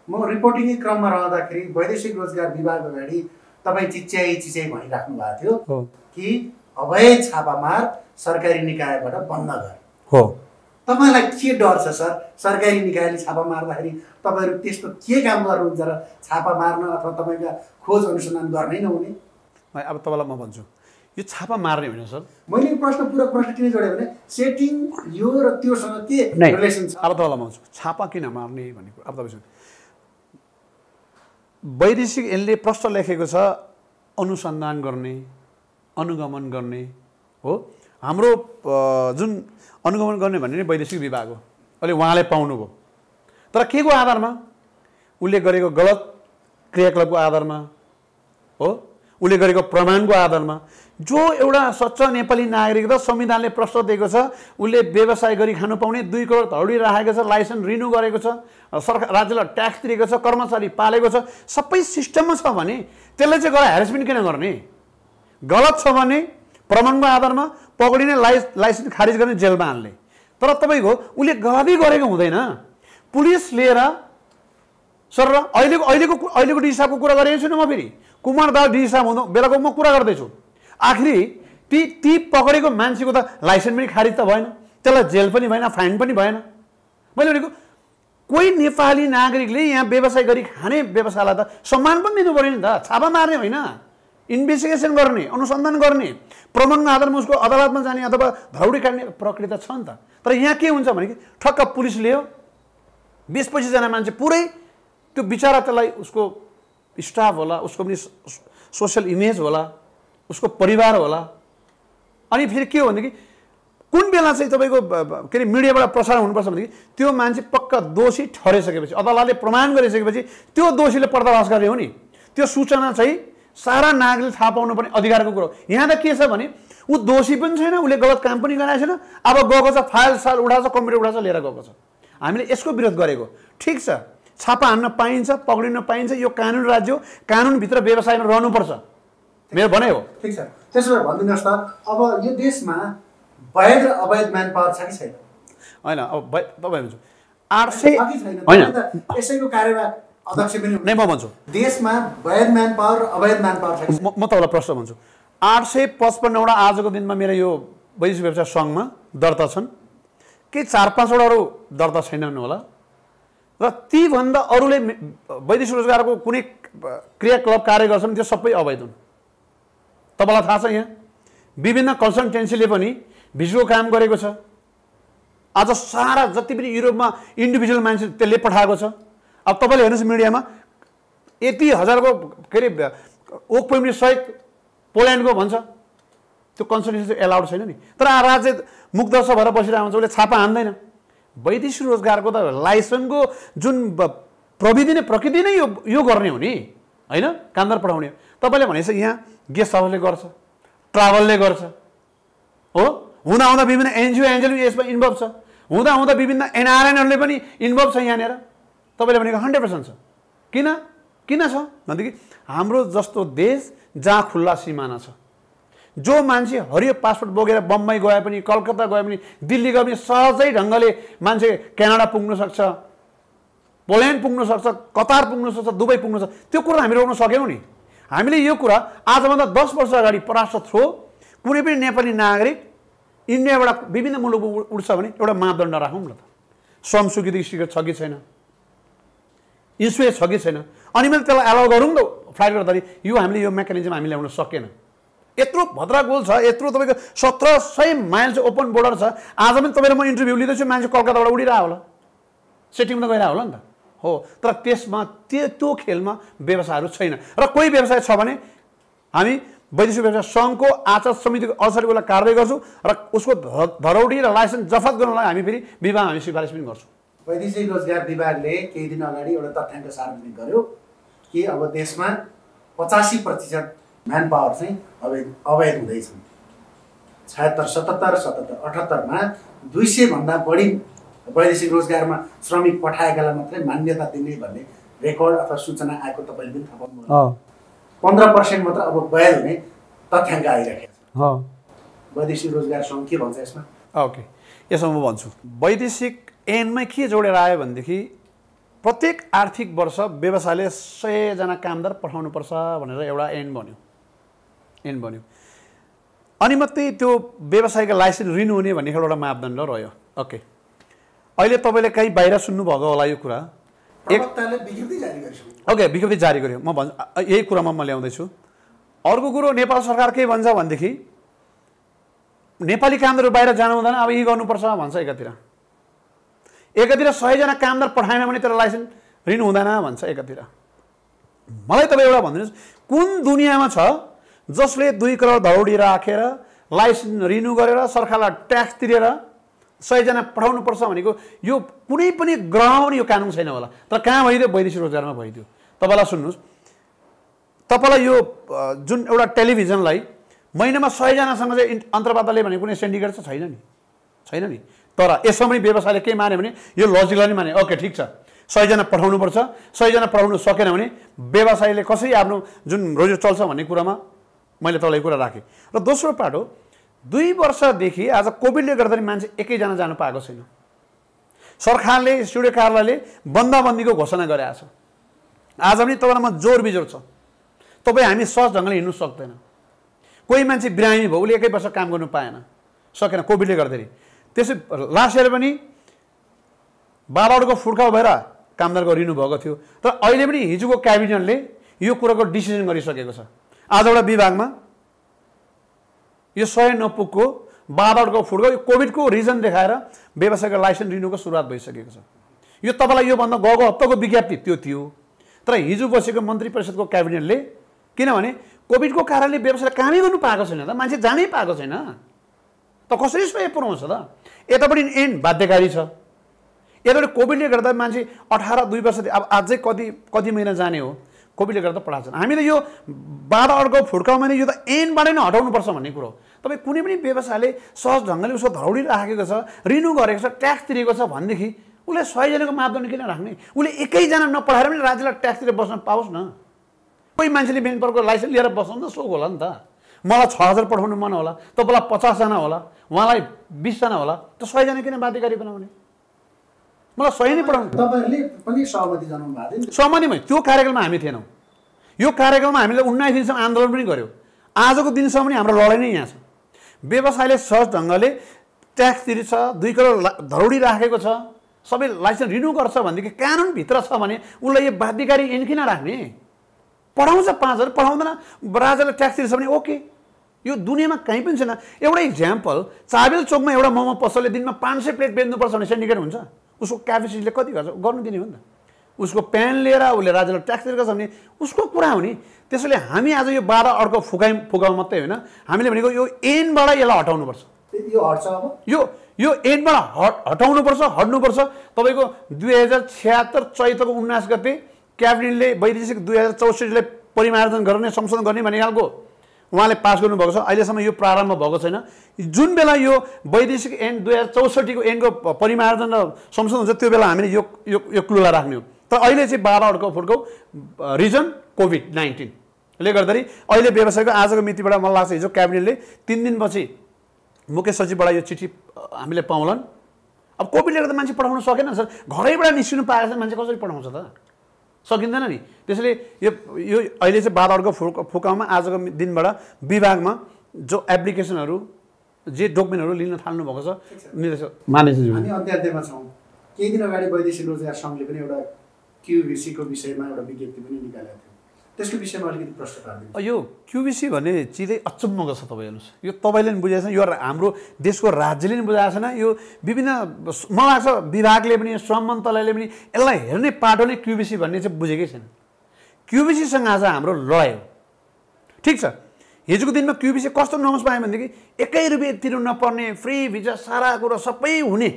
म रिपोर्टिङै क्रममा रहँदाखेरि वैदेशिक रोजगार विभाग अगाडि तपाईँ चिच्याइ भनिराख्नु भएको थियो कि अवैध छापामार सरकारी निकायबाट बन्द गर। हो, तपाईँलाई के डर छ सर? सरकारी निकायले छापा मार्दाखेरि तपाईँहरू त्यस्तो के काम गर्नुहुन्छ र छापा मार्न अथवा तपाईँका खोज अनुसन्धान गर्नै नहुने? अब तपाईँलाई म भन्छु, यो छापा मार्ने होइन सर। मैले पूरक प्रश्न किन जोडेँ भने सेटिङ यो र त्योसँग के रिलेसन छ? अब तपाईँलाई म भन्छु छापा किन मार्ने भनेको। अब तपाईँसँग वैदेशिक यसले प्रश्न लेखेको छ, अनुसन्धान गर्ने, अनुगमन गर्ने हो। हाम्रो जुन अनुगमन गर्ने भन्ने नै वैदेशिक विभाग हो, अहिले उहाँले पाउनुभयो। तर के को आधारमा? उसले गरेको गलत क्रियाकलापको आधारमा हो, उसले गरेको प्रमाणको आधारमा। जो एउटा सच्चा नेपाली नागरिक त संविधानले प्रश्न दिएको छ, उसले व्यवसाय गरी खानु पाउने, 2 करोड धौडी राखेको छ, लाइसेन्स रिन्यू गरेको छ, सरकार राज्यलाई ट्याक्स तिरेको छ, कर्मचारी पालेको छ, सबै सिस्टममा छ भने त्यसले चाहिँ गएर ह्यारेसमेन्ट किन गर्ने? गलत छ भने प्रमाणको आधारमा पक्रिने, लाइसेन्स खारिज गर्ने, जेलमा हाल्ने। तर तपाईँको उसले गलती गरेको हुँदैन। पुलिस लिएर सर अहिलेको डिसाबको कुरा गरेको छु न म, फेरि कुमार दास डिसाब हुँदा बेलाको म कुरा गर्दैछु। आखिरी ती पकडेको मान्छेको त लाइसेन्स पनि खारिज त भएन, त्यसलाई जेल पनि भएन, फाइन पनि भएन। मैले भनेको कोही नेपाली नागरिकले यहाँ व्यवसाय गरी खाने व्यवसायलाई त सम्मान पनि दिनु पऱ्यो नि त। छापा मार्ने होइन, इन्भेस्टिगेसन गर्ने, अनुसन्धान गर्ने, प्रमाणको आधारमा उसको अदालतमा जाने अथवा धौडी काट्ने प्रक्रिया त छ नि त। तर यहाँ के हुन्छ भने ठक्क पुलिस ल्यायो, 20-25 जना मान्छे पुरै त्यो बिचरा, त्यसलाई उसको स्टाफ होला, उसको पनि सोसियल इमेज होला, उसको परिवार होला। अनि फेरि के हो भनेदेखि कुन बेला चाहिँ तपाईँको के अरे मिडियाबाट प्रसारण हुनुपर्छ भनेदेखि त्यो मान्छे पक्का दोषी ठहरिसकेपछि, अदालतले प्रमाण गरिसकेपछि त्यो दोषीले पर्दाफास गर्ने हो नि। त्यो सूचना चाहिँ सारा नागरिकले थाहा पाउनु पर्ने अधिकारको कुरो। यहाँ त के छ भने ऊ दोषी पनि छैन, उसले गलत काम पनि गरेको छैन, अब गएको छ, फाइल साल उठाएको छ, कम्प्युटर उठाएको छ, लिएर गएको छ। हामीले यसको विरोध गरेको। ठिक छ, छापा हान्न पाइन्छ, पक्रिन पाइन्छ, यो कानुन राज्य हो, कानुनभित्र व्यवसायमा रहनुपर्छ, मेरो भनाइ हो। ठिक छ, त्यसो भए भनिदिनुहोस् त, अब यो देशमा वैध र अवैध म्यान पावर छ कि छैन? होइन, अब तपाईँ भन्छु 800 होइन, यसैको कार्यवाहक अध्यक्ष पनि नै म भन्छु देशमा वैध म्यान पावर र अवैध म्यान पावर छ कि छैन? म तपाईँलाई प्रश्न भन्छु। 855वटा आजको दिनमा मेरो यो वैदेशिक व्यवसाय सङ्घमा दर्ता छन्, केही 4-5वटा अरू दर्ता छैनन् होला। र तीभन्दा अरूले वैदेशिक रोजगारको कुनै क्रियाकलाप कार्य गर्छन्, त्यो सबै अवैध हुन्। तपाईँलाई थाहा छ, यहाँ विभिन्न कन्सल्टेन्सीले पनि भिजुको काम गरेको छ। आज सारा जति पनि युरोपमा इन्डिभिजुअल मान्छे त्यसले पठाएको छ। अब तपाईँले हेर्नुहोस् मिडियामा यति हजारको के अरे ओक पेमेन्ट सहित पोल्यान्डको भन्छ, त्यो कन्सल्टेन्सी एलाउड छैन नि। तर राज्य मुक्दर्श भएर बसिरहेको हुन्छ, उसले छापा हान्दैन। वैदेशिक रोजगारको त लाइसेन्सको जुन प्रकृति नै यो गर्ने हो नि, होइन, कामदार पठाउने। तपाईँले भनेपछि यहाँ गेस्ट हाउसले गर्छ, ट्राभलले गर्छ, हो, हुँदा विभिन्न एनजिओ यसमा इन्भल्भ छ, हुँदा विभिन्न एनआरएनहरूले पनि इन्भल्भ छ यहाँनिर। तपाईँले भनेको 100% छ। किन छ भनेदेखि हाम्रो जस्तो देश जहाँ खुल्ला सिमाना छ, जो मान्छे हरियो पासपोर्ट बोकेर बम्बई गए पनि, कलकत्ता गए पनि, दिल्ली गए पनि सहजै ढङ्गले मान्छे क्यानाडा पुग्न सक्छ, पोल्यान्ड पुग्न सक्छ, कतार पुग्न सक्छ, दुबई पुग्न सक्छ। त्यो कुरा हामी रोक्न सक्यौँ नि। हामीले यो कुरा आजभन्दा 10 वर्ष अगाडि परास्त थ्रो कुनै पनि नेपाली नागरिक इन्डियाबाट विभिन्न मुलुक उड्छ भने एउटा मापदण्ड राखौँ न त, श्रम स्वीकृति छ कि छैन, इन्सुरेन्स छ कि छैन, अनि मैले त्यसलाई एलाउ गरौँ त फ्लाइट गर्दाखेरि यो हामीले यो मेकानिजम हामीले ल्याउन सकेन। यत्रो भद्रा गोल छ, यत्रो तपाईँको 1700 माइल चाहिँ ओपन बोर्डर छ। आज पनि तपाईँले म इन्टरभ्यू लिँदैछु, मान्छे कलकत्ताबाट उडिरहेको होला, सेटिङमा त गइरहेको होला नि त हो। तर त्यसमा त्यो खेलमा व्यवसायहरू छैन। र कोही व्यवसाय छ भने हामी वैदेशिक व्यवसाय सङ्घको आचार समितिको अवसरको कारवाही गर्छौँ र उसको धरौडी र लाइसेन्स जफत गर्नलाई हामी फेरि विभाग हामी सिफारिस पनि गर्छौँ। वैदेशिक रोजगार विभागले केही दिन अगाडि एउटा तथ्याङ्क सार्वजनिक गर्यो कि अब देशमा 85% म्यान पावर चाहिँ अवैध हुँदैछन्। 76, 77, 77, 78मा 200 भन्दा बढी वैदेशिक रोजगारमा श्रमिक पठाएकालाई मात्रै मान्यता दिने भन्ने रेकर्ड अथवा सूचना आएको तपाईँले पनि थाहा पाउनुभयो। 15% मात्र अब वैध हुने तथ्याङ्क आइरहेको छ। वैदेशिक रोजगार सङ्घ के भन्छ यसमा? ओके, यसमा म भन्छु वैदेशिक ऐनमा के जोडेर आयो भनेदेखि प्रत्येक आर्थिक वर्ष व्यवसायले 100 जना कामदार पठाउनुपर्छ भनेर एउटा ऐन बन्यो। अनि मात्रै त्यो व्यवसायको लाइसेन्स रिन्यू हुने भन्ने एउटा मापदण्ड रह्यो। ओके, अहिले तपाईँले कहीँ बाहिर सुन्नुभएको होला यो कुरा। ओके, विज्ञप्ति जारी गर्यो। म भन्छु यही कुरामा म ल्याउँदैछु। अर्को कुरो नेपाल सरकार के भन्छ भनेदेखि नेपाली कामदारहरू बाहिर जानु हुँदैन, अब यही गर्नुपर्छ भन्छ। एकातिर 100 जना कामदार पठाएन भने तर लाइसेन्स रिन्यू हुँदैन भन्छ एकातिर। मलाई तपाईँ एउटा भनिदिनुहोस्, कुन दुनियाँमा छ जसले 2 करोड धरौडी राखेर लाइसेन्स रिन्यू गरेर सरकारलाई ट्याक्स तिरेर 100 जना पठाउनुपर्छ भनेको यो कुनै पनि ग्रहमा पनि यो कानुन छैन होला। तर कहाँ भइदियो? वैदेशिक रोजगारमा भइदियो। तपाईँलाई सुन्नुहोस्, तपाईँलाई यो जुन एउटा टेलिभिजनलाई महिनामा 100 जनासँग चाहिँ अन्तर्वार्ताले भने कुनै सिन्डिकेट छ? छैन नि। तर यसमा पनि व्यवसायले के माने भने यो लजिकलाई नै माने। ओके, ठिक छ, 100 जना पठाउनुपर्छ। 100 जना पठाउनु सकेन भने व्यवसायले कसरी आफ्नो जुन रोजी चल्छ भन्ने कुरामा मैले तपाईँलाई कुरा राखेँ। र दोस्रो पाटो 2 वर्षदेखि आज कोभिडले गर्दाखेरि मान्छे एकैजना जानु पाएको छैन। सरकारले स्टुडियो कार्यालयले बन्दाबन्दीको घोषणा गरेको छ। आज पनि तपाईँलाई म जोर बिजोर छ, तपाईँ हामी सहज ढङ्गले हिँड्नु सक्दैन। कोही मान्छे बिरामी भयो, उसले 1 वर्ष काम गर्नु पाएन, सकेन कोभिडले गर्दाखेरि। त्यसै लास्ट इयर पनि बाबाको फुड्काउ भएर कामदारको रिन्यू भएको थियो। तर अहिले पनि हिजोको क्याबिनेटले यो कुराको डिसिजन गरिसकेको छ। आज एउटा विभागमा यो 100 नपुगको बाबाको फुड्काउ कोभिडको रिजन देखाएर व्यवसायको लाइसेन्स रिन्यूको सुरुवात भइसकेको छ। यो तपाईँलाई योभन्दा गएको हप्ताको विज्ञप्ति त्यो थियो। तर हिजो बसेको मन्त्री परिषदको क्याबिनेटले, किनभने कोभिडको कारणले व्यवसायले कामै गर्नु पाएको छैन त, मान्छे जानै पाएको छैन त कसरी सय पुऱ्याउँछ त? यतापट्टि ऐन बाध्यकारी छ, यतापट्टि कोभिडले गर्दा मान्छे 18 2 वर्ष अब अझै कति महिना जाने हो, कोभिडले गर्दा पढाएको छैन। हामीले यो बाधा अड्काउ फुड्काउमा नै यो त ऐनबाट नै हटाउनुपर्छ भन्ने कुरो हो। तपाईँ कुनै पनि व्यवसायले सहज ढङ्गले उसको धरौडी राखेको छ, रिन्यू गरेको छ, ट्याक्स तिरेको छ भनेदेखि उसले 100 जनाको मापदण्ड किन राख्ने? उसले एकैजना नपठाएर पनि राज्यलाई ट्याक्स तिरेर बस्न पाओस् न। कोही मान्छेले मेन पावरको लाइसेन्स लिएर बस्नु त सो होला नि त। मलाई 6000 पठाउनु मन होला, तपाईँलाई 50 जना होला, उहाँलाई 20 जना होला, त 100 जना किन बाध्यकारी बनाउने? मलाई 100 नै पठाउनु। तपाईँहरूले पनि सहमति जनाउनु भएको थियो? सहमतिमै, त्यो कार्यक्रममा हामी थिएनौँ। यो कार्यक्रममा हामीले 19 दिनसम्म आन्दोलन पनि गर्यो। आजको दिनसम्म पनि हाम्रो लडाइँ नै यहाँ छ। व्यवसायले सहज ढङ्गले ट्याक्स तिरेछ, 2 करोड धरौडी राखेको छ, सबै लाइसेन्स रिन्यू गर्छ भनेदेखि कानुनभित्र छ भने उसलाई यो बाध्यकारी ऐन किन राख्ने? पढाउँछ 5000, पढाउँदैन, राजाले ट्याक्स तिर्छ भने ओके। यो दुनियाँमा कहीँ पनि छैन। एउटा इक्जाम्पल, चाबेल चोकमा एउटा मोमो पसलले दिनमा 500 प्लेट बेच्नुपर्छ भने सिन्डिकेट हुन्छ? उसको क्यापेसिटीले कति गर्छ? गर्नु दिने हो नि त। उसको प्यान लिएर उसले राज्यलाई ट्याक्स तिरेको छ भने उसको कुरा हो नि। त्यसैले हामी आज यो बाधा अड्काउ फुकाउ मात्रै होइन, हामीले भनेको यो ऐनबाट यसलाई हटाउनुपर्छ। यो हट्छ अब? यो ऐनबाट हटाउनुपर्छ, हट्नुपर्छ। तपाईँको 2076 चैतको 19 गते क्याबिनेटले वैदेशिक 2064लाई परिमार्जन गर्ने संशोधन गर्ने भन्ने खालको उहाँले पास गर्नुभएको छ। अहिलेसम्म यो प्रारम्भ भएको छैन। जुन बेला यो वैदेशिक ऐन 2064 को ऐनको परिमार्जन र संशोधन हुन्छ त्यो बेला हामीले यो क्लुलाई राख्ने हो। तर अहिले चाहिँ बाधा अड्काउ फुड्काउ रिजन कोभिड-19 ले गर्दाखेरि अहिले व्यवसायको आजको मितिबाट मलाई लाग्छ हिजो क्याबिनेटले 3 दिनपछि मुख्य सचिवबाट यो चिठी हामीले पाउलान्। अब कोभिडले गर्दा मान्छे पठाउन सकेन सर, घरैबाट निस्किनु पाएको छ, मान्छे कसरी पठाउँछ त? सकिँदैन नि। त्यसैले यो अहिले चाहिँ बाधा अड्काउ फुकाउमा आजको दिनबाट विभागमा जो एप्लिकेसनहरू जे डकुमेन्टहरू लिन थाल्नु भएको छ निर्देशक मानेज्यू। हामी अन्त्यमा छौँ। केही दिन अगाडि वैदेशिक रोजगार सङ्घले पनि एउटा क्युभिसीको विषयमा एउटा विज्ञप्ति पनि निकालेको थियो। त्यसको विषयमा अलिकति प्रश्न पार्दिनु। यो क्युबिसी भन्ने चिजै अचम्मको छ। तपाईँ हेर्नुहोस्, यो तपाईँले पनि बुझाएको छैन, यो हाम्रो देशको राज्यले पनि बुझाएको छैन, यो विभिन्न मलाई लाग्छ विभागले पनि श्रम मन्त्रालयले पनि यसलाई हेर्ने पाटोले क्युबिसी भन्ने चाहिँ बुझेकै छैन। क्युबिसीसँग आज हाम्रो लडाइँ हो। ठिक छ, हिजोको दिनमा क्युबिसी कस्तो नमस पायो भनेदेखि 1 रुपियाँ तिर्नु नपर्ने, फ्री भिजा, सारा कुरो सबै हुने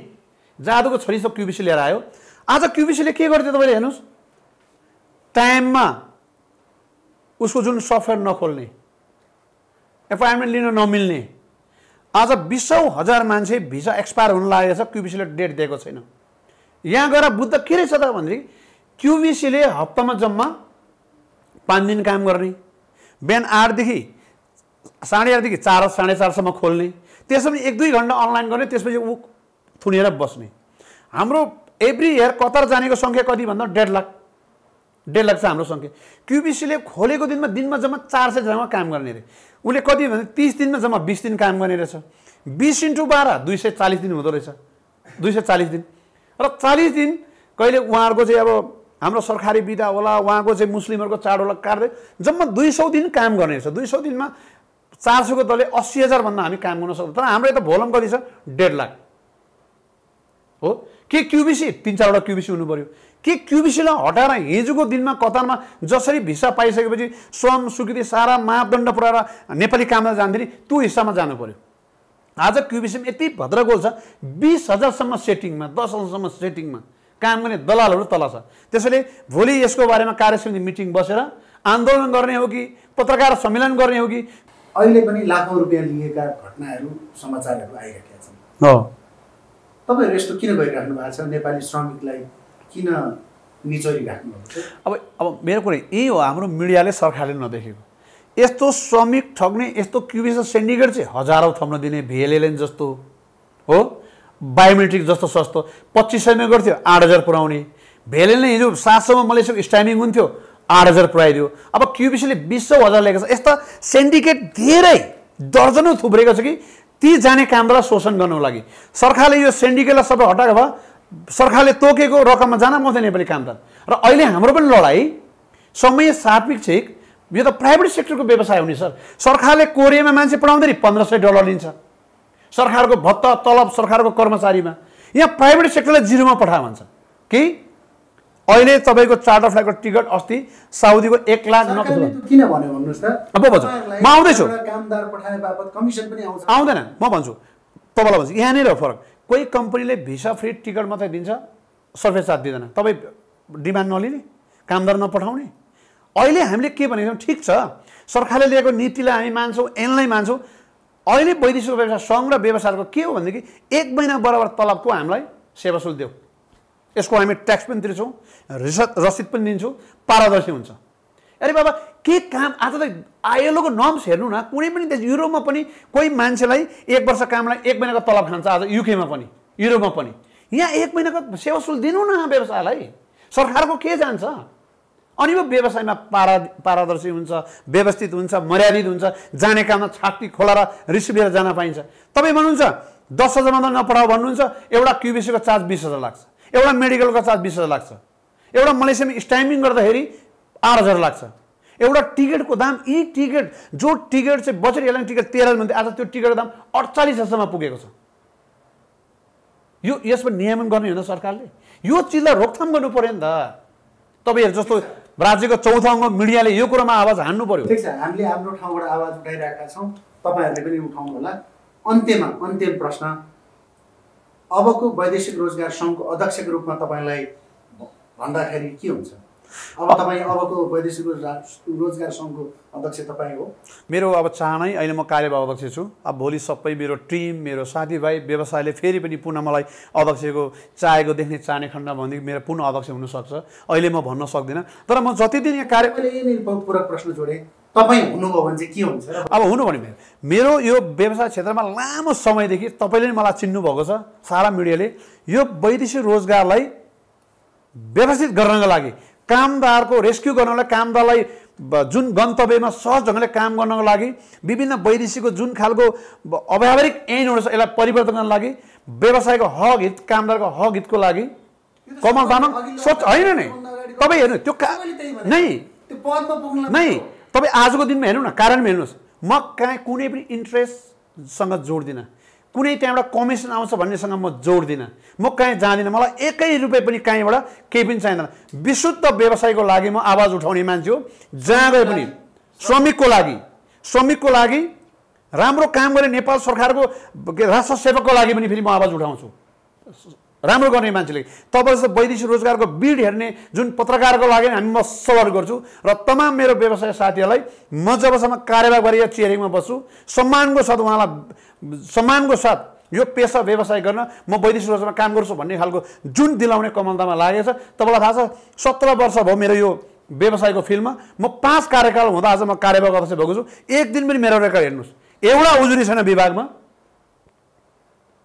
जादुको छोरी सब क्युबिसी लिएर आयो। आज क्युबिसीले के गर्थ्यो तपाईँले हेर्नुहोस्, टाइममा उसको जुन सफ्टवेयर नखोल्ने, एपोइन्टमेन्ट लिन नमिल्ने, आज 20,000 मान्छे भिसा एक्सपायर हुन लागेको छ, क्युबिसीले डेट दिएको छैन। यहाँ गएर बुद्ध के रहेछ त भनेदेखि क्युबिसीले हप्तामा जम्मा 5 दिन काम गर्ने, बिहान 8देखि 8:30देखि 4 साढे 4सम्म खोल्ने, त्यसपछि 1-2 घन्टा अनलाइन गर्ने, त्यसपछि ऊ थुनेर बस्ने। हाम्रो एभ्री इयर कतार जानेको सङ्ख्या कति भन्दा 1.5 लाख, 1.5 लाख छ हाम्रो सङ्ख्या। क्युबिसीले खोलेको दिनमा जम्मा 400 जनामा काम गर्ने रे। उसले कति भने 30 दिनमा जम्मा 20 दिन काम गर्ने रहेछ। 20 × 12 240 दिन हुँदो रहेछ, 240 दिन। र 40 दिन कहिले उहाँहरूको चाहिँ अब हाम्रो सरकारी बिदा होला, उहाँको चाहिँ मुस्लिमहरूको चाड होला काट्दै जम्मा 200 दिन काम गर्ने रहेछ। 200 दिनमा 400 को दलले 80,000 भन्दा हामी काम गर्न सक्छौँ। तर हाम्रो यता भोलम कति छ, 1.5 लाख हो। के क्युबिसी 3-4वटा क्युबिसी हुनु पर्यो? के क्युबिसीलाई हटाएर हिजोको दिनमा कतारमा जसरी भिसा पाइसकेपछि श्रम स्वीकृति सारा मापदण्ड पुऱ्याएर नेपाली काममा जान्थे नि, त्यो हिस्सामा जानु पर्यो। आज क्युबिसीमा यति भद्रगोल छ, 20,000सम्म सेटिङमा, 10,000सम्म सेटिङमा काम गर्ने दलालहरू तल छ। त्यसैले भोलि यसको बारेमा कार्यसमिति मिटिङ बसेर आन्दोलन गर्ने हो कि पत्रकार सम्मेलन गर्ने हो कि? अहिले पनि लाखौँ रुपियाँ लिएका घटनाहरू समाचारहरू आइरहेका छन्। तपाईँहरू यस्तो किन गरिराख्नु भएको छ? नेपाली श्रमिकलाई किन निचोरिराख्नु भएको छ? अब मेरो कुरा यही हो, हाम्रो मिडियाले सरकारले नदेखेको यस्तो श्रमिक ठग्ने, यस्तो क्युबिसी सिन्डिकेट चाहिँ हजारौँ थप्न दिने, VLLN जस्तो हो, बायोमेट्रिक जस्तो सस्तो 2500 मा गर्थ्यो, 8,000 पुऱ्याउने। VLLN हिजो 700 मा मलेसियाको स्ट्याम्पिङ हुन्थ्यो, 8,000 पुऱ्याइदियो। अब क्युबिसीले 20,000 ल्याएको छ। यस्ता सिन्डिकेट धेरै दर्जनौँ थुप्रेको छ कि ती जाने कामलाई शोषण गर्नको लागि सरकारले यो सिन्डिकेटलाई सबै हटाएको भए सरकारले तोकेको रकममा जान पाउँथ्यो नेपाली कामदार। र अहिले हाम्रो पनि लडाइँ समय सापेक्षिक, यो त प्राइभेट सेक्टरको व्यवसाय हुने सर। सरकारले कोरियामा मान्छे पढाउँदाखेरि $1,500 लिन्छ, सरकारको भत्ता तलब सरकारको कर्मचारीमा। यहाँ प्राइभेट सेक्टरलाई 0मा पठायो भन्छ कि अहिले तपाईँको चार्टर फ्लाइटको टिकट अस्ति साउदीको 1 लाख किन भन्यो भन्नुहोस् त? अब भन्छु, म आउँदैछु। कामदार पठाए बापत कमिसन पनि आउँछ, आउँदैन? म भन्छु तपाईँलाई, भन्छु यहाँनिर फरक। कोही कम्पनीले भिसा फ्री टिकट मात्रै दिन्छ, सर्भिस चार्ज दिँदैन। तपाईँ डिमान्ड नलिने, कामदार नपठाउने। अहिले हामीले के भनेको छौँ, ठिक छ सरकारले ल्याएको नीतिलाई हामी मान्छौँ, ऐनलाई मान्छौँ। अहिले वैदेशिक व्यवसाय सङ्घ र व्यवसायको के हो भनेदेखि 1 महिना बराबर तलबको हामीलाई सेवा शुल्क देऊ, यसको हामी ट्याक्स पनि तिर्छौँ, रसिद पनि दिन्छौँ, पारदर्शी हुन्छ। अरे बाबा के काम? आज त ILO को नर्म्स हेर्नु न, कुनै पनि देश, युरोपमा पनि कोही मान्छेलाई 1 वर्ष कामलाई 1 महिनाको तलब खान्छ। आज UK मा पनि, युरोपमा पनि। यहाँ 1 महिनाको सेवा शुल्क दिनु न व्यवसायलाई, सरकारको के जान्छ? अनि वो व्यवसायमा पारदर्शी हुन्छ, व्यवस्थित हुन्छ, मर्यादित हुन्छ, जाने काममा छाती खोलेर रिसिभ लिएर जान पाइन्छ। तपाईँ भन्नुहुन्छ 10,000 भन्दा नपठाऊ भन्नुहुन्छ, एउटा क्युबिसीको चार्ज 20,000 लाग्छ, एउटा मेडिकलको चार्ज 20,000 लाग्छ, एउटा मलेसियामा स्ट्याम्पिङ गर्दाखेरि 8,000 लाग्छ, एउटा टिकटको दाम। यी टिकट जो टिकट चाहिँ बजेट एयरलाइन टिकट 13 भन्दा आज त्यो टिकटको दाम 48,000सम्म पुगेको छ। यो यसमा नियमन गर्ने हो सरकारले, यो चिजलाई रोकथाम गर्नु पर्यो नि त। तपाईँहरू जस्तो राज्यको चौथो अङ्ग मिडियाले यो कुरामा आवाज हान्नु पर्यो। ठिक छ, हामीले हाम्रो ठाउँबाट आवाज उठाइरहेका छौँ, तपाईँहरूले पनि उठाउनु होला। अन्तिम प्रश्न, अबको वैदेशिक रोजगार सङ्घको अध्यक्षको रूपमा तपाईँलाई भन्दाखेरि के हुन्छ? अब तपाईँ अबको वैदेशिक रोजगार सङ्घको अध्यक्ष तपाईँ हो। मेरो अब चाहनै, अहिले म कार्यवाहक अध्यक्ष छु। अब भोलि सबै मेरो टिम, मेरो साथीभाइ व्यवसायले फेरि पनि पुनः मलाई अध्यक्षको चाहेको देख्ने चाहने खण्ड भनेदेखि मेरो पुनः अध्यक्ष हुनसक्छ। अहिले म भन्न सक्दिनँ, तर म जति दिन यहाँ पूरक प्रश्न जोडेँ, तपाईँ हुनुभयो भने चाहिँ के हुन्छ? अब हुनु भने मेरो यो व्यवसाय क्षेत्रमा लामो समयदेखि तपाईँले मलाई चिन्नुभएको छ, सारा मिडियाले, यो वैदेशिक रोजगारलाई व्यवस्थित गर्नको लागि, कामदारको रेस्क्यु गर्नलाई, कामदारलाई जुन गन्तव्यमा सहज ढङ्गले काम गर्नको लागि, विभिन्न वैदेशिकको जुन खालको अव्यावहारिक ऐनहरू छ यसलाई परिवर्तन गर्नको लागि, व्यवसायको हक हित, कामदारको हक हितको लागि कमल तामाङ सोच होइन नै। तपाईँ हेर्नु त्यो नै पदमा पुग्न नै तपाईँ आजको दिनमा हेर्नु न कारणमा हेर्नुहोस् म कहाँ कुनै पनि इन्ट्रेस्टसँग जोड्दिनँ कुनै त्यहाँबाट कमिसन आउँछ भन्नेसँग म जोड्दिनँ म कहीँ जाँदिनँ मलाई एकै रुपियाँ पनि कहीँबाट केही पनि चाहिँदैन विशुद्ध व्यवसायको लागि म आवाज उठाउने मान्छे हो जहाँ गए पनि श्रमिकको लागि राम्रो काम गर्ने नेपाल सरकारको राष्ट्र सेवकको लागि पनि फेरि म आवाज उठाउँछु राम्रो गर्ने मान्छेले तपाईँ जस्तो वैदेशिक रोजगारको बिड हेर्ने जुन पत्रकारको लागि हामी म सवाल गर्छु र तमाम मेरो व्यवसाय साथीहरूलाई म जबसम्म कार्यवाह गरेर चेयरिङमा बस्छु सम्मानको साथ यो पेसा व्यवसाय गर्न म वैदेशिक रोजगारमा काम गर्छु भन्ने खालको जुन दिलाउने कमलतामा लागेको छ तपाईँलाई थाहा छ 17 वर्ष भयो मेरो यो व्यवसायको फिल्डमा म 5 कार्यकाल हुँदा आज म कार्यवाह अध्यक्ष भएको छु एक दिन पनि मेरो रेकर्ड हेर्नुहोस् एउटा उजुरी छैन विभागमा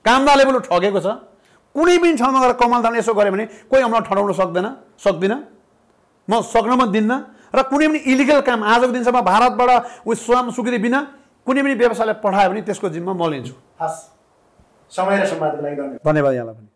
कामदारले पनि ठगेको छ कुनै पनि ठाउँमा गएर कमलताले यसो गर्यो भने कोही हामीलाई ठडाउन सक्दिनँ म सक्न म दिन्न र कुनै पनि इलिगल काम आजको दिनसम्म भारतबाट स्वयं स्वीकृति बिना कुनै पनि व्यवसायलाई पठायो भने त्यसको जिम्मा म लिन्छु हस् समय र सम्वादको लागि धन्यवाद यहाँलाई पनि